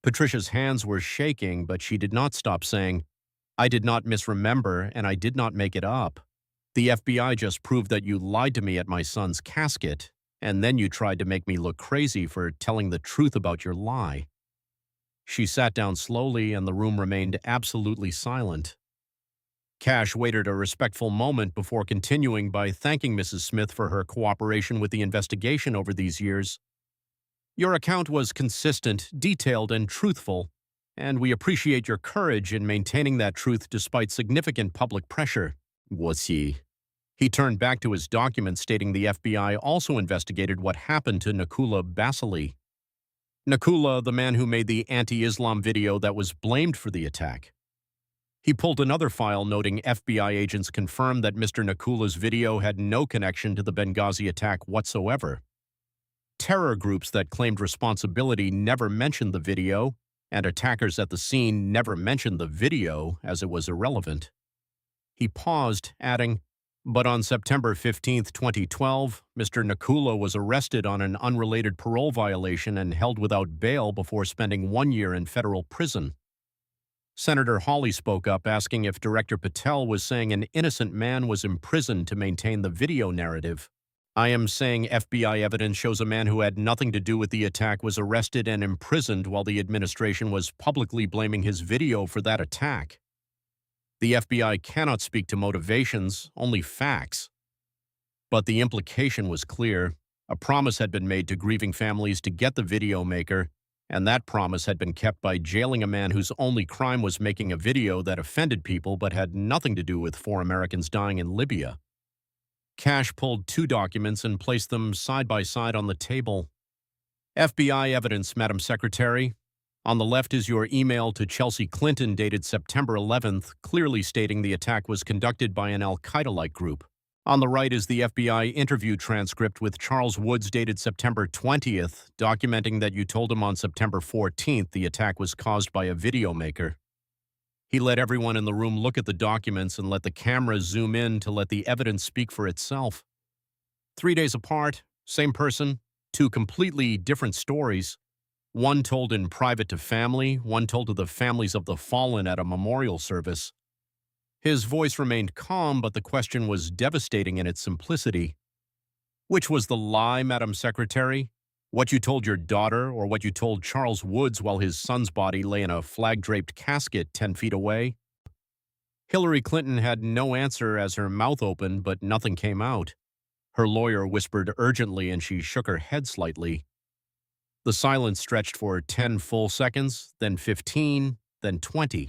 Patricia's hands were shaking, but she did not stop saying, "I did not misremember, and I did not make it up. The FBI just proved that you lied to me at my son's casket, and then you tried to make me look crazy for telling the truth about your lie." She sat down slowly, and the room remained absolutely silent. Kash waited a respectful moment before continuing by thanking Mrs. Smith for her cooperation with the investigation over these years. "Your account was consistent, detailed, and truthful, and we appreciate your courage in maintaining that truth despite significant public pressure." Was he? He turned back to his document, stating the FBI also investigated what happened to Nakula Basili. Nakula, the man who made the anti-Islam video that was blamed for the attack. He pulled another file, noting FBI agents confirmed that Mr. Nakula's video had no connection to the Benghazi attack whatsoever. Terror groups that claimed responsibility never mentioned the video, and attackers at the scene never mentioned the video as it was irrelevant. He paused, adding, "But on September 15, 2012, Mr. Nakula was arrested on an unrelated parole violation and held without bail before spending 1 year in federal prison." Senator Hawley spoke up, asking if Director Patel was saying an innocent man was imprisoned to maintain the video narrative. "I am saying FBI evidence shows a man who had nothing to do with the attack was arrested and imprisoned while the administration was publicly blaming his video for that attack. The FBI cannot speak to motivations, only facts." But the implication was clear. A promise had been made to grieving families to get the video maker, and that promise had been kept by jailing a man whose only crime was making a video that offended people but had nothing to do with 4 Americans dying in Libya. Kash pulled 2 documents and placed them side by side on the table. "FBI evidence, Madam Secretary. On the left is your email to Chelsea Clinton dated September 11th, clearly stating the attack was conducted by an al-Qaeda-like group. On the right is the FBI interview transcript with Charles Woods dated September 20th, documenting that you told him on September 14th the attack was caused by a video maker. He let everyone in the room look at the documents and let the camera zoom in to let the evidence speak for itself. 3 days apart, same person, two completely different stories. One told in private to family, one told to the families of the fallen at a memorial service. His voice remained calm, but the question was devastating in its simplicity. Which was the lie, Madam Secretary? What you told your daughter or what you told Charles Woods while his son's body lay in a flag-draped casket 10 feet away? Hillary Clinton had no answer as her mouth opened, but nothing came out. Her lawyer whispered urgently and she shook her head slightly. The silence stretched for 10 full seconds, then 15, then 20.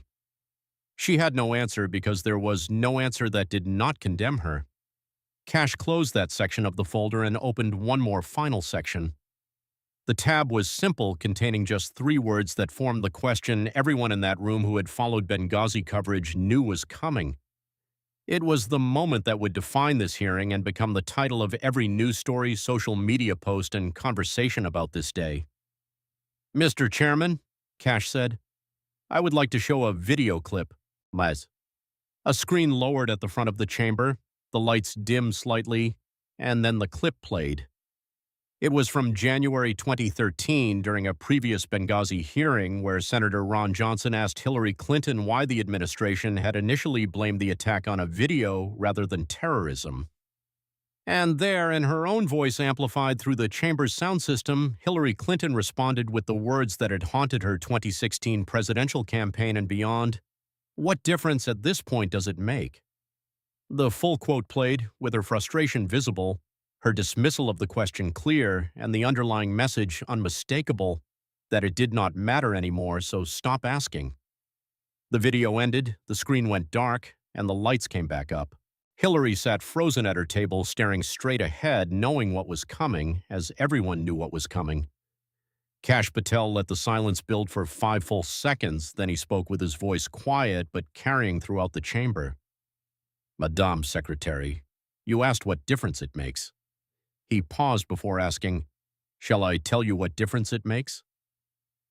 She had no answer because there was no answer that did not condemn her. Kash closed that section of the folder and opened one more final section. The tab was simple, containing just 3 words that formed the question everyone in that room who had followed Benghazi coverage knew was coming. It was the moment that would define this hearing and become the title of every news story, social media post, and conversation about this day. "Mr. Chairman," Kash said, "I would like to show a video clip." A screen lowered at the front of the chamber, the lights dimmed slightly, and then the clip played. It was from January 2013 during a previous Benghazi hearing where Senator Ron Johnson asked Hillary Clinton why the administration had initially blamed the attack on a video rather than terrorism. And there, in her own voice amplified through the chamber's sound system, Hillary Clinton responded with the words that had haunted her 2016 presidential campaign and beyond, "What difference at this point does it make?" The full quote played, with her frustration visible, her dismissal of the question clear, and the underlying message unmistakable, that it did not matter anymore, so stop asking. The video ended, the screen went dark, and the lights came back up. Hillary sat frozen at her table, staring straight ahead, knowing what was coming, as everyone knew what was coming. Kash Patel let the silence build for 5 full seconds, then he spoke with his voice quiet but carrying throughout the chamber. "Madame Secretary, you asked what difference it makes." He paused before asking, "Shall I tell you what difference it makes?"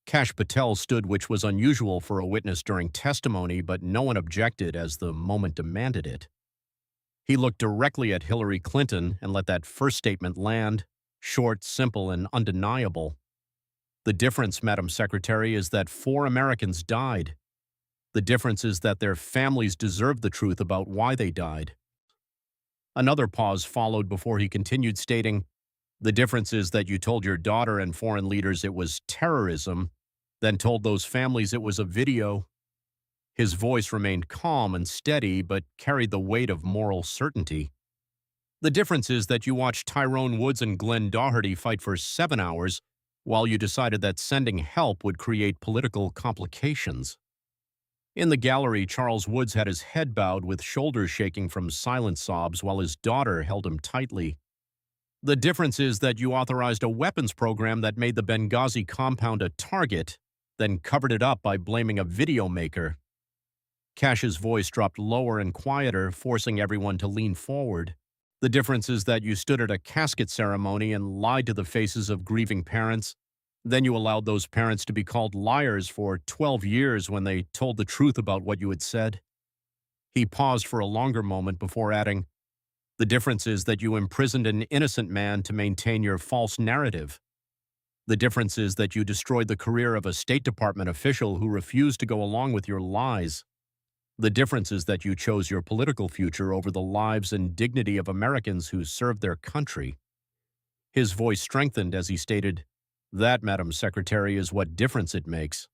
Kash Patel stood, which was unusual for a witness during testimony, but no one objected as the moment demanded it. He looked directly at Hillary Clinton and let that first statement land, short, simple, and undeniable. "The difference, Madam Secretary, is that 4 Americans died. The difference is that their families deserve the truth about why they died." Another pause followed before he continued, stating, "The difference is that you told your daughter and foreign leaders it was terrorism, then told those families it was a video." His voice remained calm and steady, but carried the weight of moral certainty. "The difference is that you watched Tyrone Woods and Glenn Doherty fight for 7 hours, while you decided that sending help would create political complications." In the gallery, Charles Woods had his head bowed with shoulders shaking from silent sobs while his daughter held him tightly. "The difference is that you authorized a weapons program that made the Benghazi compound a target, then covered it up by blaming a video maker." Kash's voice dropped lower and quieter, forcing everyone to lean forward. "The difference is that you stood at a casket ceremony and lied to the faces of grieving parents. Then you allowed those parents to be called liars for 12 years when they told the truth about what you had said." He paused for a longer moment before adding, "The difference is that you imprisoned an innocent man to maintain your false narrative. The difference is that you destroyed the career of a State Department official who refused to go along with your lies. The difference is that you chose your political future over the lives and dignity of Americans who served their country." His voice strengthened as he stated, "That, Madam Secretary, is what difference it makes."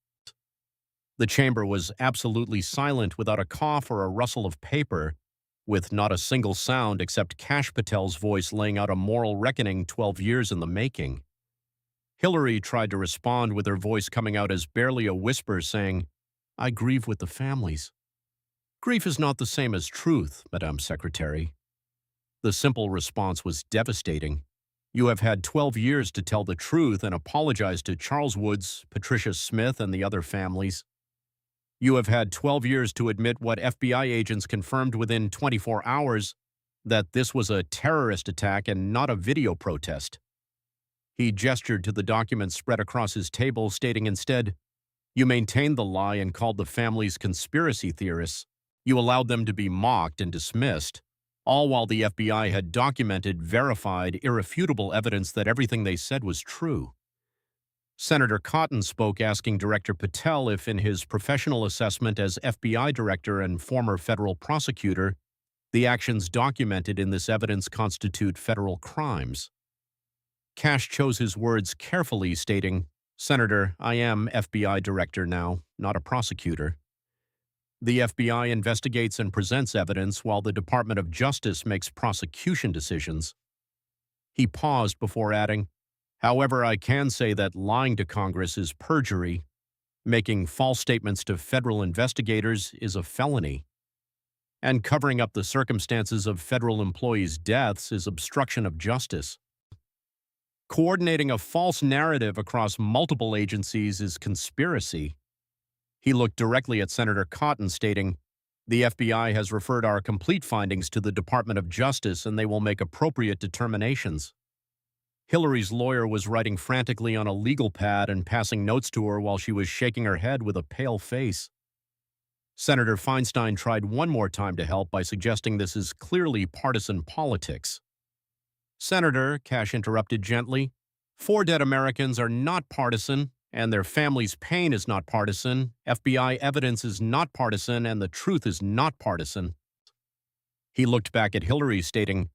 The chamber was absolutely silent, without a cough or a rustle of paper, with not a single sound except Kash Patel's voice laying out a moral reckoning 12 years in the making. Hillary tried to respond with her voice coming out as barely a whisper, saying, "I grieve with the families." "Grief is not the same as truth, Madam Secretary." The simple response was devastating. "You have had 12 years to tell the truth and apologize to Charles Woods, Patricia Smith, and the other families. You have had 12 years to admit what FBI agents confirmed within 24 hours, that this was a terrorist attack and not a video protest." He gestured to the documents spread across his table, stating instead, You maintained the lie and called the families conspiracy theorists. You allowed them to be mocked and dismissed, all while the FBI had documented, verified, irrefutable evidence that everything they said was true. Senator Cotton spoke, asking Director Patel if, in his professional assessment as FBI director and former federal prosecutor, the actions documented in this evidence constitute federal crimes. Kash chose his words carefully, stating, "Senator, I am FBI director now, not a prosecutor. The FBI investigates and presents evidence while the Department of Justice makes prosecution decisions." He paused before adding, "However, I can say that lying to Congress is perjury. Making false statements to federal investigators is a felony. And covering up the circumstances of federal employees' deaths is obstruction of justice. Coordinating a false narrative across multiple agencies is conspiracy." He looked directly at Senator Cotton, stating, "The FBI has referred our complete findings to the Department of Justice, and they will make appropriate determinations." Hillary's lawyer was writing frantically on a legal pad and passing notes to her while she was shaking her head with a pale face. Senator Feinstein tried one more time to help by suggesting this is clearly partisan politics. "Senator," Kash interrupted gently, "4 dead Americans are not partisan, and their families' pain is not partisan. FBI evidence is not partisan, and the truth is not partisan." He looked back at Hillary, stating,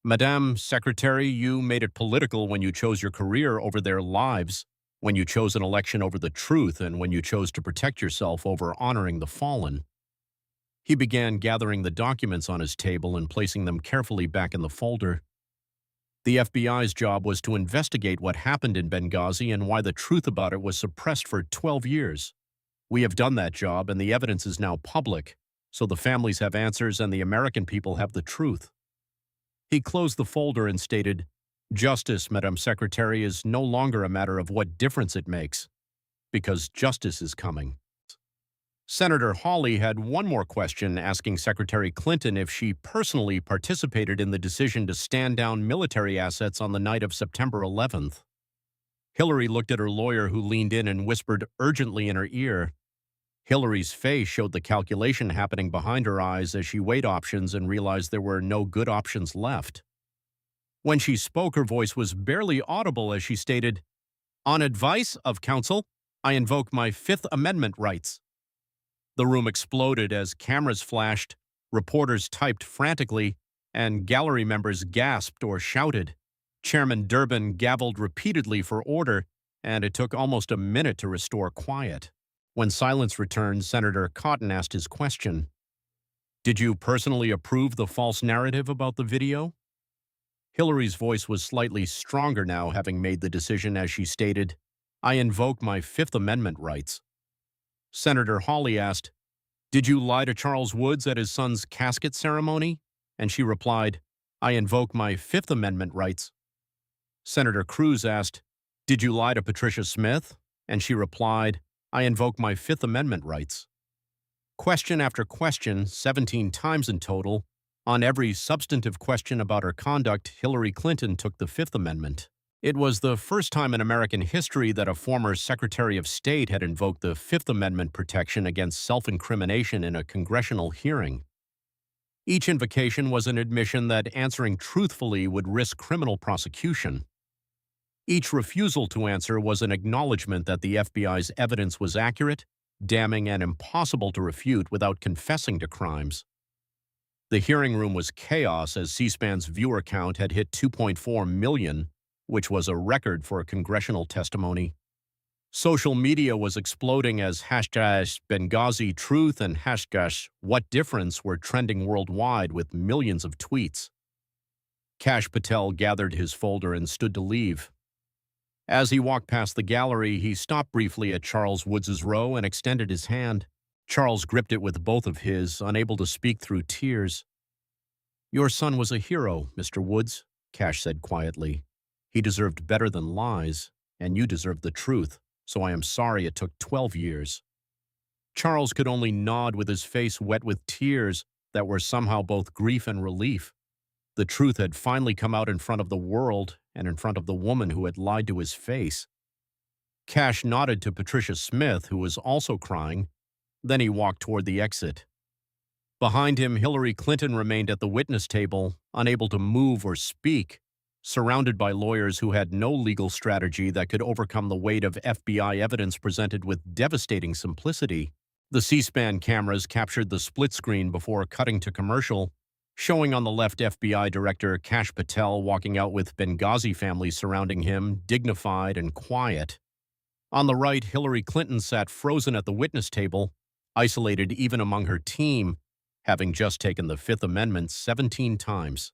"Madame Secretary, you made it political when you chose your career over their lives, when you chose an election over the truth, and when you chose to protect yourself over honoring the fallen." He began gathering the documents on his table and placing them carefully back in the folder. The FBI's job was to investigate what happened in Benghazi and why the truth about it was suppressed for 12 years. We have done that job, and the evidence is now public, so the families have answers and the American people have the truth. He closed the folder and stated, "Justice, Madam Secretary, is no longer a matter of what difference it makes, because justice is coming." Senator Hawley had one more question, asking Secretary Clinton if she personally participated in the decision to stand down military assets on the night of September 11th. Hillary looked at her lawyer, who leaned in and whispered urgently in her ear. Hillary's face showed the calculation happening behind her eyes as she weighed options and realized there were no good options left. When she spoke, her voice was barely audible as she stated, "On advice of counsel, I invoke my Fifth Amendment rights." The room exploded as cameras flashed, reporters typed frantically, and gallery members gasped or shouted. Chairman Durbin gavelled repeatedly for order, and it took almost a minute to restore quiet. When silence returned, Senator Cotton asked his question. "Did you personally approve the false narrative about the video?" Hillary's voice was slightly stronger now, having made the decision, as she stated, "I invoke my Fifth Amendment rights." Senator Hawley asked, "Did you lie to Charles Woods at his son's casket ceremony?" And she replied, "I invoke my Fifth Amendment rights." Senator Cruz asked, "Did you lie to Patricia Smith?" And she replied, "I invoke my Fifth Amendment rights." Question after question, 17 times in total, on every substantive question about her conduct, Hillary Clinton took the Fifth Amendment. It was the first time in American history that a former Secretary of State had invoked the Fifth Amendment protection against self-incrimination in a congressional hearing. Each invocation was an admission that answering truthfully would risk criminal prosecution. Each refusal to answer was an acknowledgement that the FBI's evidence was accurate, damning, and impossible to refute without confessing to crimes. The hearing room was chaos as C-SPAN's viewer count had hit 2.4 million, which was a record for a congressional testimony. Social media was exploding as #BenghaziTruth and #WhatDifference were trending worldwide with millions of tweets. Kash Patel gathered his folder and stood to leave. As he walked past the gallery, he stopped briefly at Charles Woods' row and extended his hand. Charles gripped it with both of his, unable to speak through tears. "Your son was a hero, Mr. Woods," Kash said quietly. "He deserved better than lies, and you deserved the truth, so I am sorry it took 12 years. Charles could only nod with his face wet with tears that were somehow both grief and relief. The truth had finally come out in front of the world and in front of the woman who had lied to his face. Kash nodded to Patricia Smith, who was also crying. Then he walked toward the exit. Behind him, Hillary Clinton remained at the witness table, unable to move or speak, surrounded by lawyers who had no legal strategy that could overcome the weight of FBI evidence presented with devastating simplicity. The C-SPAN cameras captured the split screen before cutting to commercial, showing on the left FBI Director Kash Patel walking out with Benghazi families surrounding him, dignified and quiet. On the right, Hillary Clinton sat frozen at the witness table, isolated even among her team, having just taken the Fifth Amendment 17 times.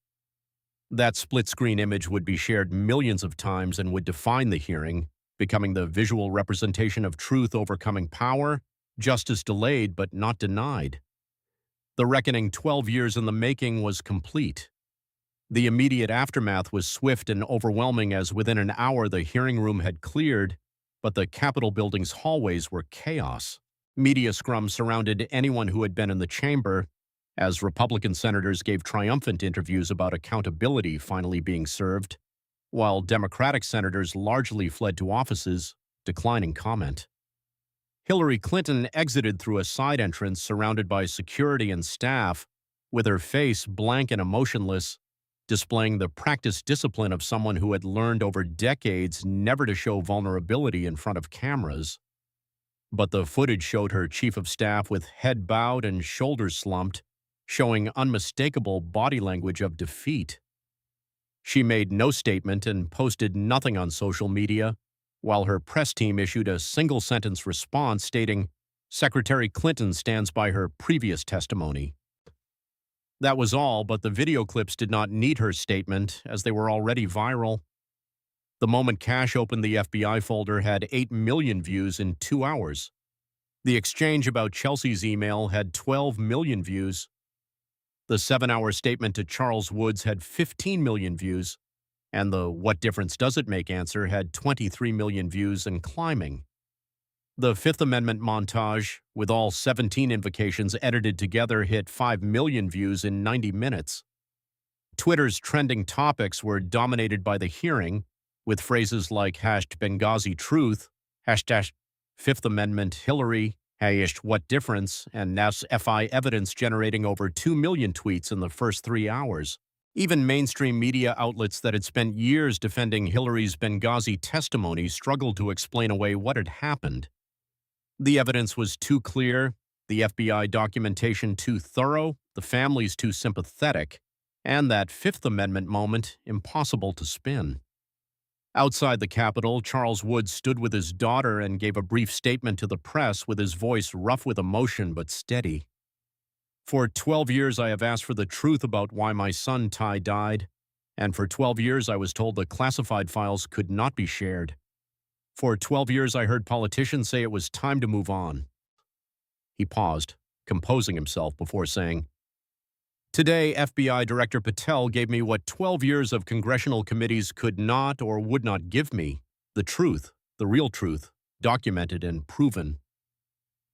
That split-screen image would be shared millions of times and would define the hearing, becoming the visual representation of truth overcoming power, justice delayed but not denied. The reckoning 12 years in the making was complete. The immediate aftermath was swift and overwhelming as within an hour the hearing room had cleared, but the Capitol building's hallways were chaos. Media scrums surrounded anyone who had been in the chamber, as Republican senators gave triumphant interviews about accountability finally being served, while Democratic senators largely fled to offices, declining comment. Hillary Clinton exited through a side entrance surrounded by security and staff, with her face blank and emotionless, displaying the practiced discipline of someone who had learned over decades never to show vulnerability in front of cameras. But the footage showed her chief of staff with head bowed and shoulders slumped, showing unmistakable body language of defeat. She made no statement and posted nothing on social media, while her press team issued a single-sentence response stating, "Secretary Clinton stands by her previous testimony." That was all, but the video clips did not need her statement, as they were already viral. The moment Kash opened the FBI folder had 8 million views in 2 hours. The exchange about Chelsea's email had 12 million views. The 7-hour statement to Charles Woods had 15 million views, and the "what difference does it make" answer had 23 million views and climbing. The Fifth Amendment montage, with all 17 invocations edited together, hit 5 million views in 90 minutes. Twitter's trending topics were dominated by the hearing, with phrases like #Benghazi Truth, #Fifth Amendment Hillary, #what difference, and NAS FI evidence generating over 2 million tweets in the first 3 hours. Even mainstream media outlets that had spent years defending Hillary's Benghazi testimony struggled to explain away what had happened. The evidence was too clear, the FBI documentation too thorough, the families too sympathetic, and that Fifth Amendment moment impossible to spin. Outside the Capitol, Charles Woods stood with his daughter and gave a brief statement to the press with his voice rough with emotion but steady. "For 12 years I have asked for the truth about why my son Ty died, and for 12 years I was told the classified files could not be shared. For 12 years I heard politicians say it was time to move on." He paused, composing himself before saying, "Today, FBI Director Patel gave me what 12 years of congressional committees could not or would not give me, the truth, the real truth, documented and proven."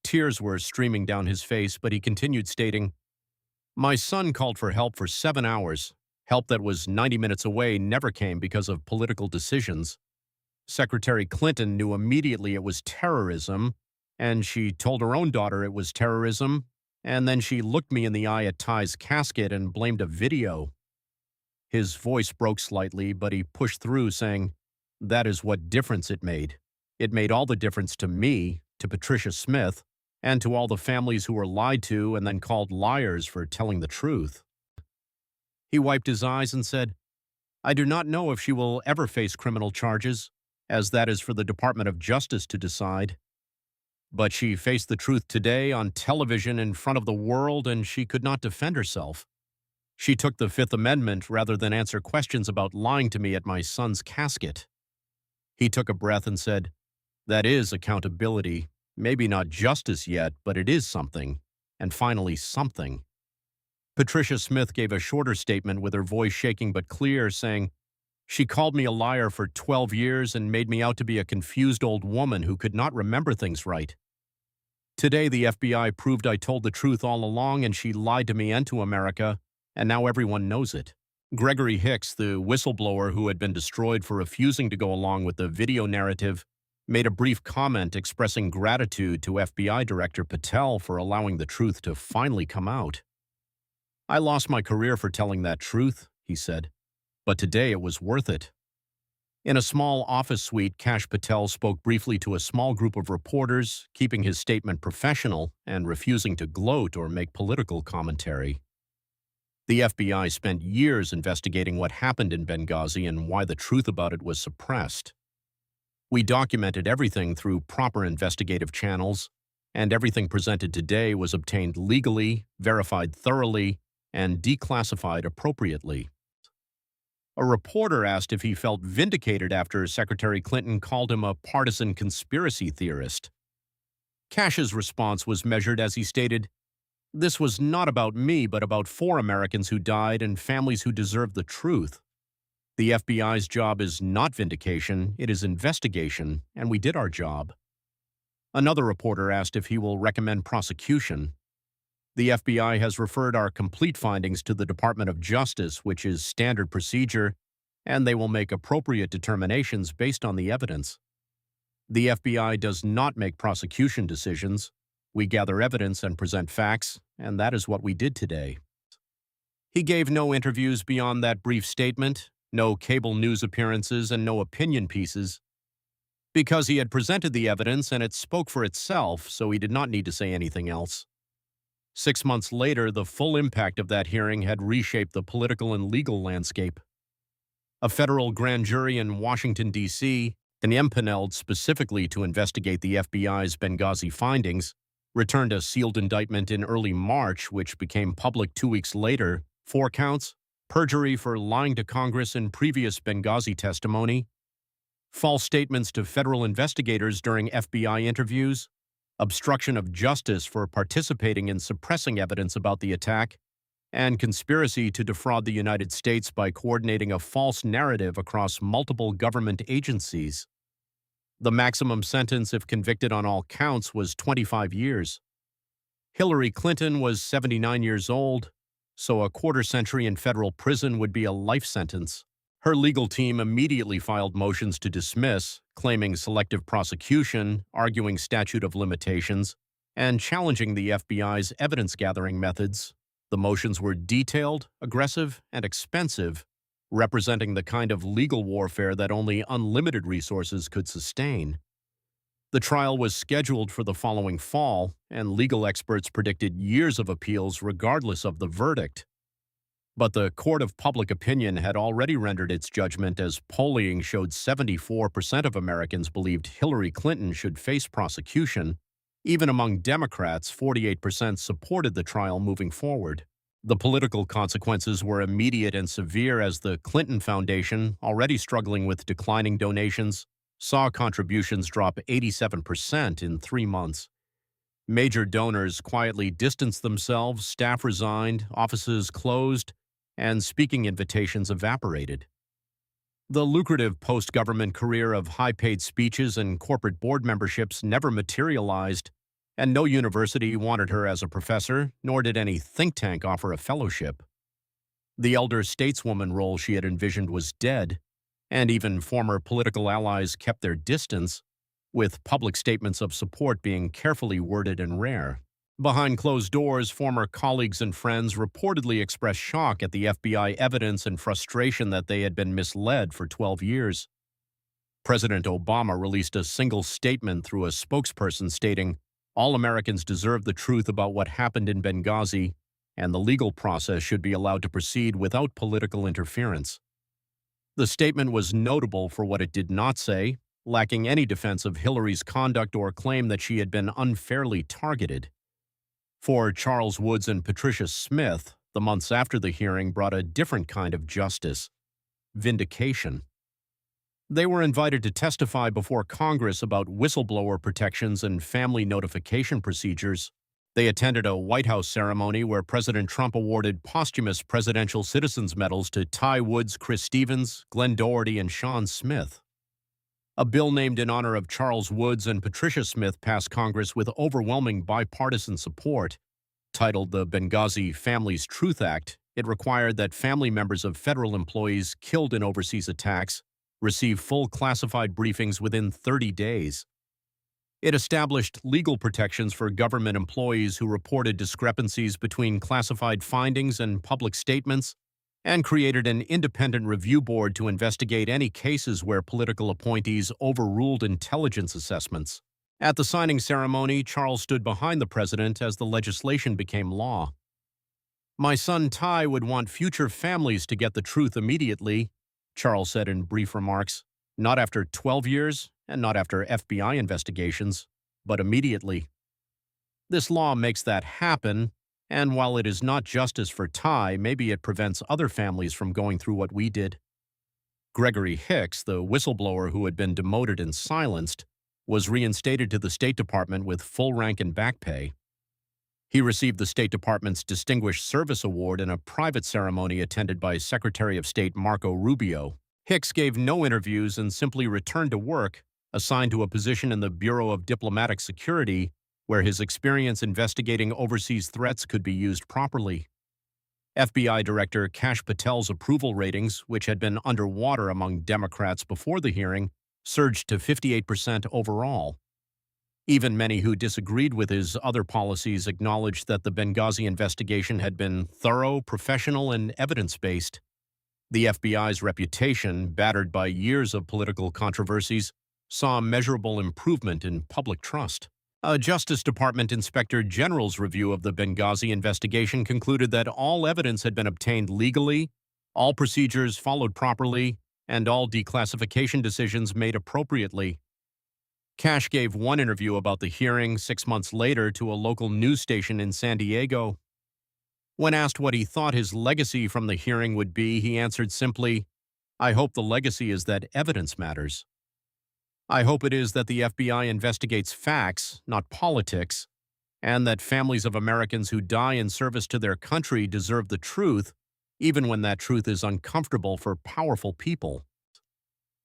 Tears were streaming down his face, but he continued stating, "My son called for help for 7 hours. Help that was 90 minutes away never came because of political decisions. Secretary Clinton knew immediately it was terrorism, and she told her own daughter it was terrorism, and then she looked me in the eye at Ty's casket and blamed a video." His voice broke slightly, but he pushed through, saying, "That is what difference it made. It made all the difference to me, to Patricia Smith, and to all the families who were lied to and then called liars for telling the truth." He wiped his eyes and said, "I do not know if she will ever face criminal charges, as that is for the Department of Justice to decide. But she faced the truth today on television in front of the world, and she could not defend herself. She took the Fifth Amendment rather than answer questions about lying to me at my son's casket." He took a breath and said, "That is accountability. Maybe not justice yet, but it is something. And finally, something." Patricia Smith gave a shorter statement with her voice shaking but clear, saying, "She called me a liar for 12 years and made me out to be a confused old woman who could not remember things right. Today, the FBI proved I told the truth all along, and she lied to me and to America, and now everyone knows it." Gregory Hicks, the whistleblower who had been destroyed for refusing to go along with the video narrative, made a brief comment expressing gratitude to FBI Director Patel for allowing the truth to finally come out. "I lost my career for telling that truth," he said, "but today it was worth it." In a small office suite, Kash Patel spoke briefly to a small group of reporters, keeping his statement professional and refusing to gloat or make political commentary. The FBI spent years investigating what happened in Benghazi and why the truth about it was suppressed. "We documented everything through proper investigative channels, and everything presented today was obtained legally, verified thoroughly, and declassified appropriately." A reporter asked if he felt vindicated after Secretary Clinton called him a partisan conspiracy theorist. Kash's response was measured as he stated, "This was not about me, but about 4 Americans who died and families who deserve the truth. The FBI's job is not vindication, it is investigation, and we did our job." Another reporter asked if he will recommend prosecution. "The FBI has referred our complete findings to the Department of Justice, which is standard procedure, and they will make appropriate determinations based on the evidence. The FBI does not make prosecution decisions. We gather evidence and present facts, and that is what we did today." He gave no interviews beyond that brief statement, no cable news appearances, and no opinion pieces, because he had presented the evidence and it spoke for itself, so he did not need to say anything else. 6 months later, the full impact of that hearing had reshaped the political and legal landscape. A federal grand jury in Washington, D.C., impaneled specifically to investigate the FBI's Benghazi findings, returned a sealed indictment in early March, which became public 2 weeks later. 4 counts: perjury for lying to Congress in previous Benghazi testimony, false statements to federal investigators during FBI interviews, obstruction of justice for participating in suppressing evidence about the attack, and conspiracy to defraud the United States by coordinating a false narrative across multiple government agencies. The maximum sentence, if convicted on all counts, was 25 years. Hillary Clinton was 79 years old, so a quarter-century in federal prison would be a life sentence. Her legal team immediately filed motions to dismiss, claiming selective prosecution, arguing statute of limitations, and challenging the FBI's evidence-gathering methods. The motions were detailed, aggressive, and expensive, representing the kind of legal warfare that only unlimited resources could sustain. The trial was scheduled for the following fall, and legal experts predicted years of appeals regardless of the verdict. But the court of public opinion had already rendered its judgment, as polling showed 74% of Americans believed Hillary Clinton should face prosecution. Even among Democrats, 48% supported the trial moving forward. The political consequences were immediate and severe, as the Clinton Foundation, already struggling with declining donations, saw contributions drop 87% in 3 months. Major donors quietly distanced themselves, staff resigned, offices closed, and speaking invitations evaporated. The lucrative post-government career of high-paid speeches and corporate board memberships never materialized, and no university wanted her as a professor, nor did any think tank offer a fellowship. The elder stateswoman role she had envisioned was dead, and even former political allies kept their distance, with public statements of support being carefully worded and rare. Behind closed doors, former colleagues and friends reportedly expressed shock at the FBI evidence and frustration that they had been misled for 12 years. President Obama released a single statement through a spokesperson stating, "All Americans deserve the truth about what happened in Benghazi, and the legal process should be allowed to proceed without political interference." The statement was notable for what it did not say, lacking any defense of Hillary's conduct or claim that she had been unfairly targeted. For Charles Woods and Patricia Smith, the months after the hearing brought a different kind of justice: vindication. They were invited to testify before Congress about whistleblower protections and family notification procedures. They attended a White House ceremony where President Trump awarded posthumous Presidential Citizens Medals to Ty Woods, Chris Stevens, Glenn Doherty, and Sean Smith. A bill named in honor of Charles Woods and Patricia Smith passed Congress with overwhelming bipartisan support. Titled the Benghazi Families Truth Act, it required that family members of federal employees killed in overseas attacks receive full classified briefings within 30 days. It established legal protections for government employees who reported discrepancies between classified findings and public statements, and created an independent review board to investigate any cases where political appointees overruled intelligence assessments. At the signing ceremony, Charles stood behind the president as the legislation became law. "My son Ty would want future families to get the truth immediately," Charles said in brief remarks, "not after 12 years and not after FBI investigations, but immediately." This law makes that happen, and while it is not justice for Ty, maybe it prevents other families from going through what we did. Gregory Hicks, the whistleblower who had been demoted and silenced, was reinstated to the State Department with full rank and back pay. He received the State Department's Distinguished Service Award in a private ceremony attended by Secretary of State Marco Rubio. Hicks gave no interviews and simply returned to work, assigned to a position in the Bureau of Diplomatic Security, where his experience investigating overseas threats could be used properly. FBI Director Kash Patel's approval ratings, which had been underwater among Democrats before the hearing, surged to 58% overall. Even many who disagreed with his other policies acknowledged that the Benghazi investigation had been thorough, professional, and evidence-based. The FBI's reputation, battered by years of political controversies, saw measurable improvement in public trust. A Justice Department Inspector General's review of the Benghazi investigation concluded that all evidence had been obtained legally, all procedures followed properly, and all declassification decisions made appropriately. Kash gave one interview about the hearing 6 months later to a local news station in San Diego. When asked what he thought his legacy from the hearing would be, he answered simply, "I hope the legacy is that evidence matters. I hope it is that the FBI investigates facts, not politics, and that families of Americans who die in service to their country deserve the truth, even when that truth is uncomfortable for powerful people."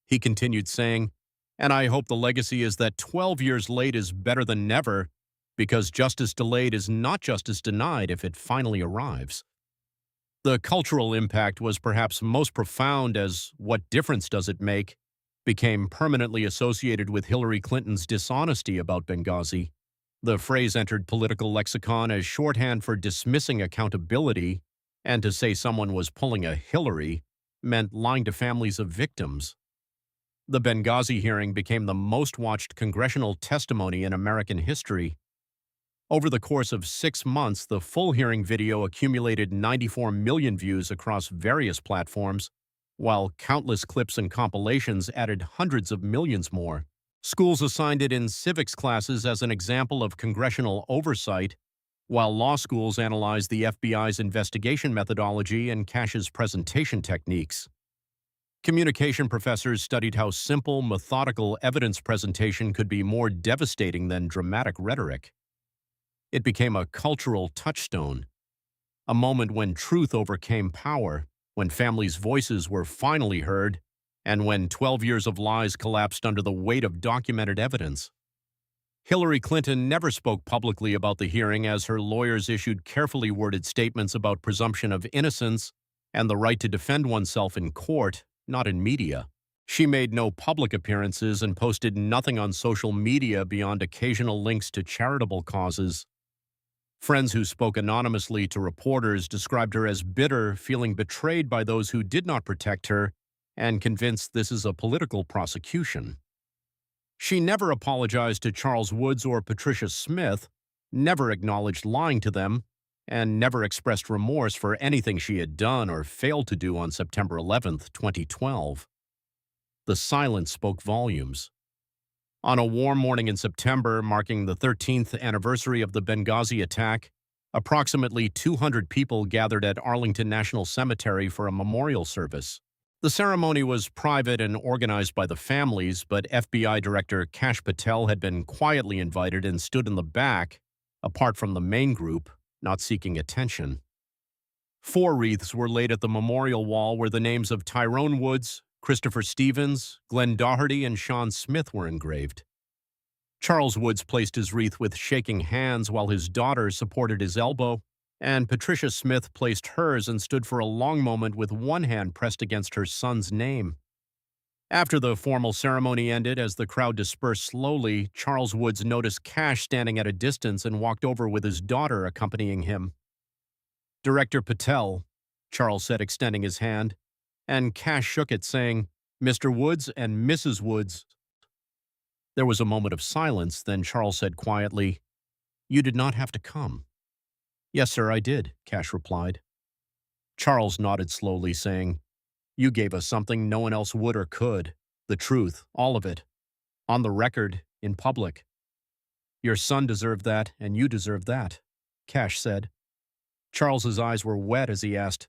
He continued saying, "And I hope the legacy is that 12 years late is better than never, because justice delayed is not justice denied if it finally arrives." The cultural impact was perhaps most profound as "what difference does it make" became permanently associated with Hillary Clinton's dishonesty about Benghazi. The phrase entered political lexicon as shorthand for dismissing accountability, and to say someone was pulling a Hillary meant lying to families of victims. The Benghazi hearing became the most-watched congressional testimony in American history. Over the course of 6 months, the full hearing video accumulated 94 million views across various platforms, while countless clips and compilations added hundreds of millions more. Schools assigned it in civics classes as an example of congressional oversight, while law schools analyzed the FBI's investigation methodology and Kash's presentation techniques. Communication professors studied how simple, methodical evidence presentation could be more devastating than dramatic rhetoric. It became a cultural touchstone, a moment when truth overcame power, when families' voices were finally heard, and when 12 years of lies collapsed under the weight of documented evidence. Hillary Clinton never spoke publicly about the hearing, as her lawyers issued carefully worded statements about presumption of innocence and the right to defend oneself in court, not in media. She made no public appearances and posted nothing on social media beyond occasional links to charitable causes. Friends who spoke anonymously to reporters described her as bitter, feeling betrayed by those who did not protect her, and convinced this is a political prosecution. She never apologized to Charles Woods or Patricia Smith, never acknowledged lying to them, and never expressed remorse for anything she had done or failed to do on September 11, 2012. The silence spoke volumes. On a warm morning in September, marking the 13th anniversary of the Benghazi attack, approximately 200 people gathered at Arlington National Cemetery for a memorial service. The ceremony was private and organized by the families, but FBI Director Kash Patel had been quietly invited and stood in the back, apart from the main group, not seeking attention. 4 wreaths were laid at the memorial wall where the names of Tyrone Woods, Christopher Stevens, Glenn Doherty, and Sean Smith were engraved. Charles Woods placed his wreath with shaking hands while his daughter supported his elbow, and Patricia Smith placed hers and stood for a long moment with one hand pressed against her son's name. After the formal ceremony ended, as the crowd dispersed slowly, Charles Woods noticed Cash standing at a distance and walked over with his daughter accompanying him. "Director Patel," Charles said, extending his hand, and Cash shook it, saying, "Mr. Woods and Mrs. Woods." There was a moment of silence, then Charles said quietly, "You did not have to come." "Yes, sir, I did," Cash replied. Charles nodded slowly, saying, "You gave us something no one else would or could. The truth, all of it. On the record, in public. Your son deserved that, and you deserve that," Cash said. Charles's eyes were wet as he asked,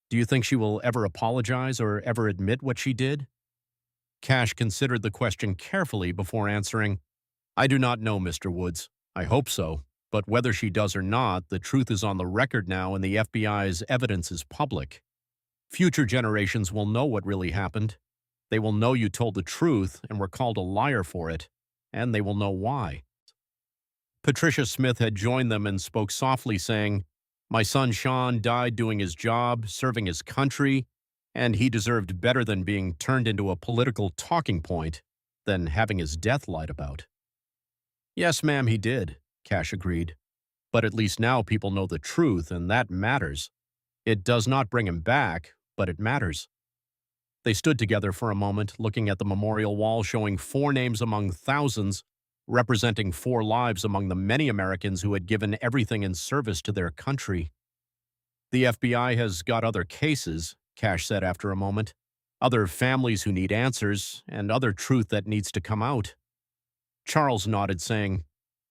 "Do you think she will ever apologize or ever admit what she did?" Cash considered the question carefully before answering, "I do not know, Mr. Woods. I hope so. But whether she does or not, the truth is on the record now and the FBI's evidence is public. Future generations will know what really happened. They will know you told the truth and were called a liar for it, and they will know why." Patricia Smith had joined them and spoke softly, saying, "My son Sean died doing his job, serving his country, and he deserved better than being turned into a political talking point, than having his death lied about." "Yes, ma'am, he did," Cash agreed. "But at least now people know the truth, and that matters. It does not bring him back, but it matters." They stood together for a moment, looking at the memorial wall showing 4 names among thousands, representing 4 lives among the many Americans who had given everything in service to their country. "The FBI has got other cases," Cash said after a moment, "other families who need answers, and other truth that needs to come out." Charles nodded, saying,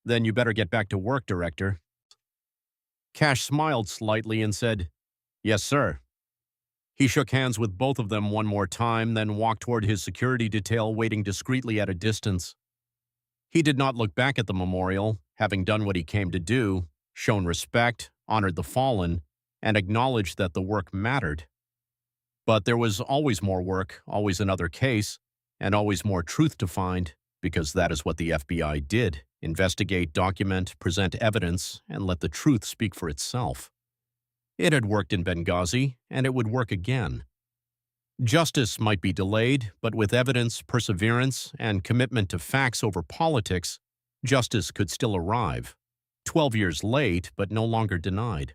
"Then you better get back to work, Director." Cash smiled slightly and said, "Yes, sir." He shook hands with both of them one more time, then walked toward his security detail waiting discreetly at a distance. He did not look back at the memorial, having done what he came to do, shown respect, honored the fallen, and acknowledged that the work mattered. But there was always more work, always another case, and always more truth to find, because that is what the FBI did: investigate, document, present evidence, and let the truth speak for itself. It had worked in Benghazi, and it would work again. Justice might be delayed, but with evidence, perseverance, and commitment to facts over politics, justice could still arrive. 12 years late, but no longer denied.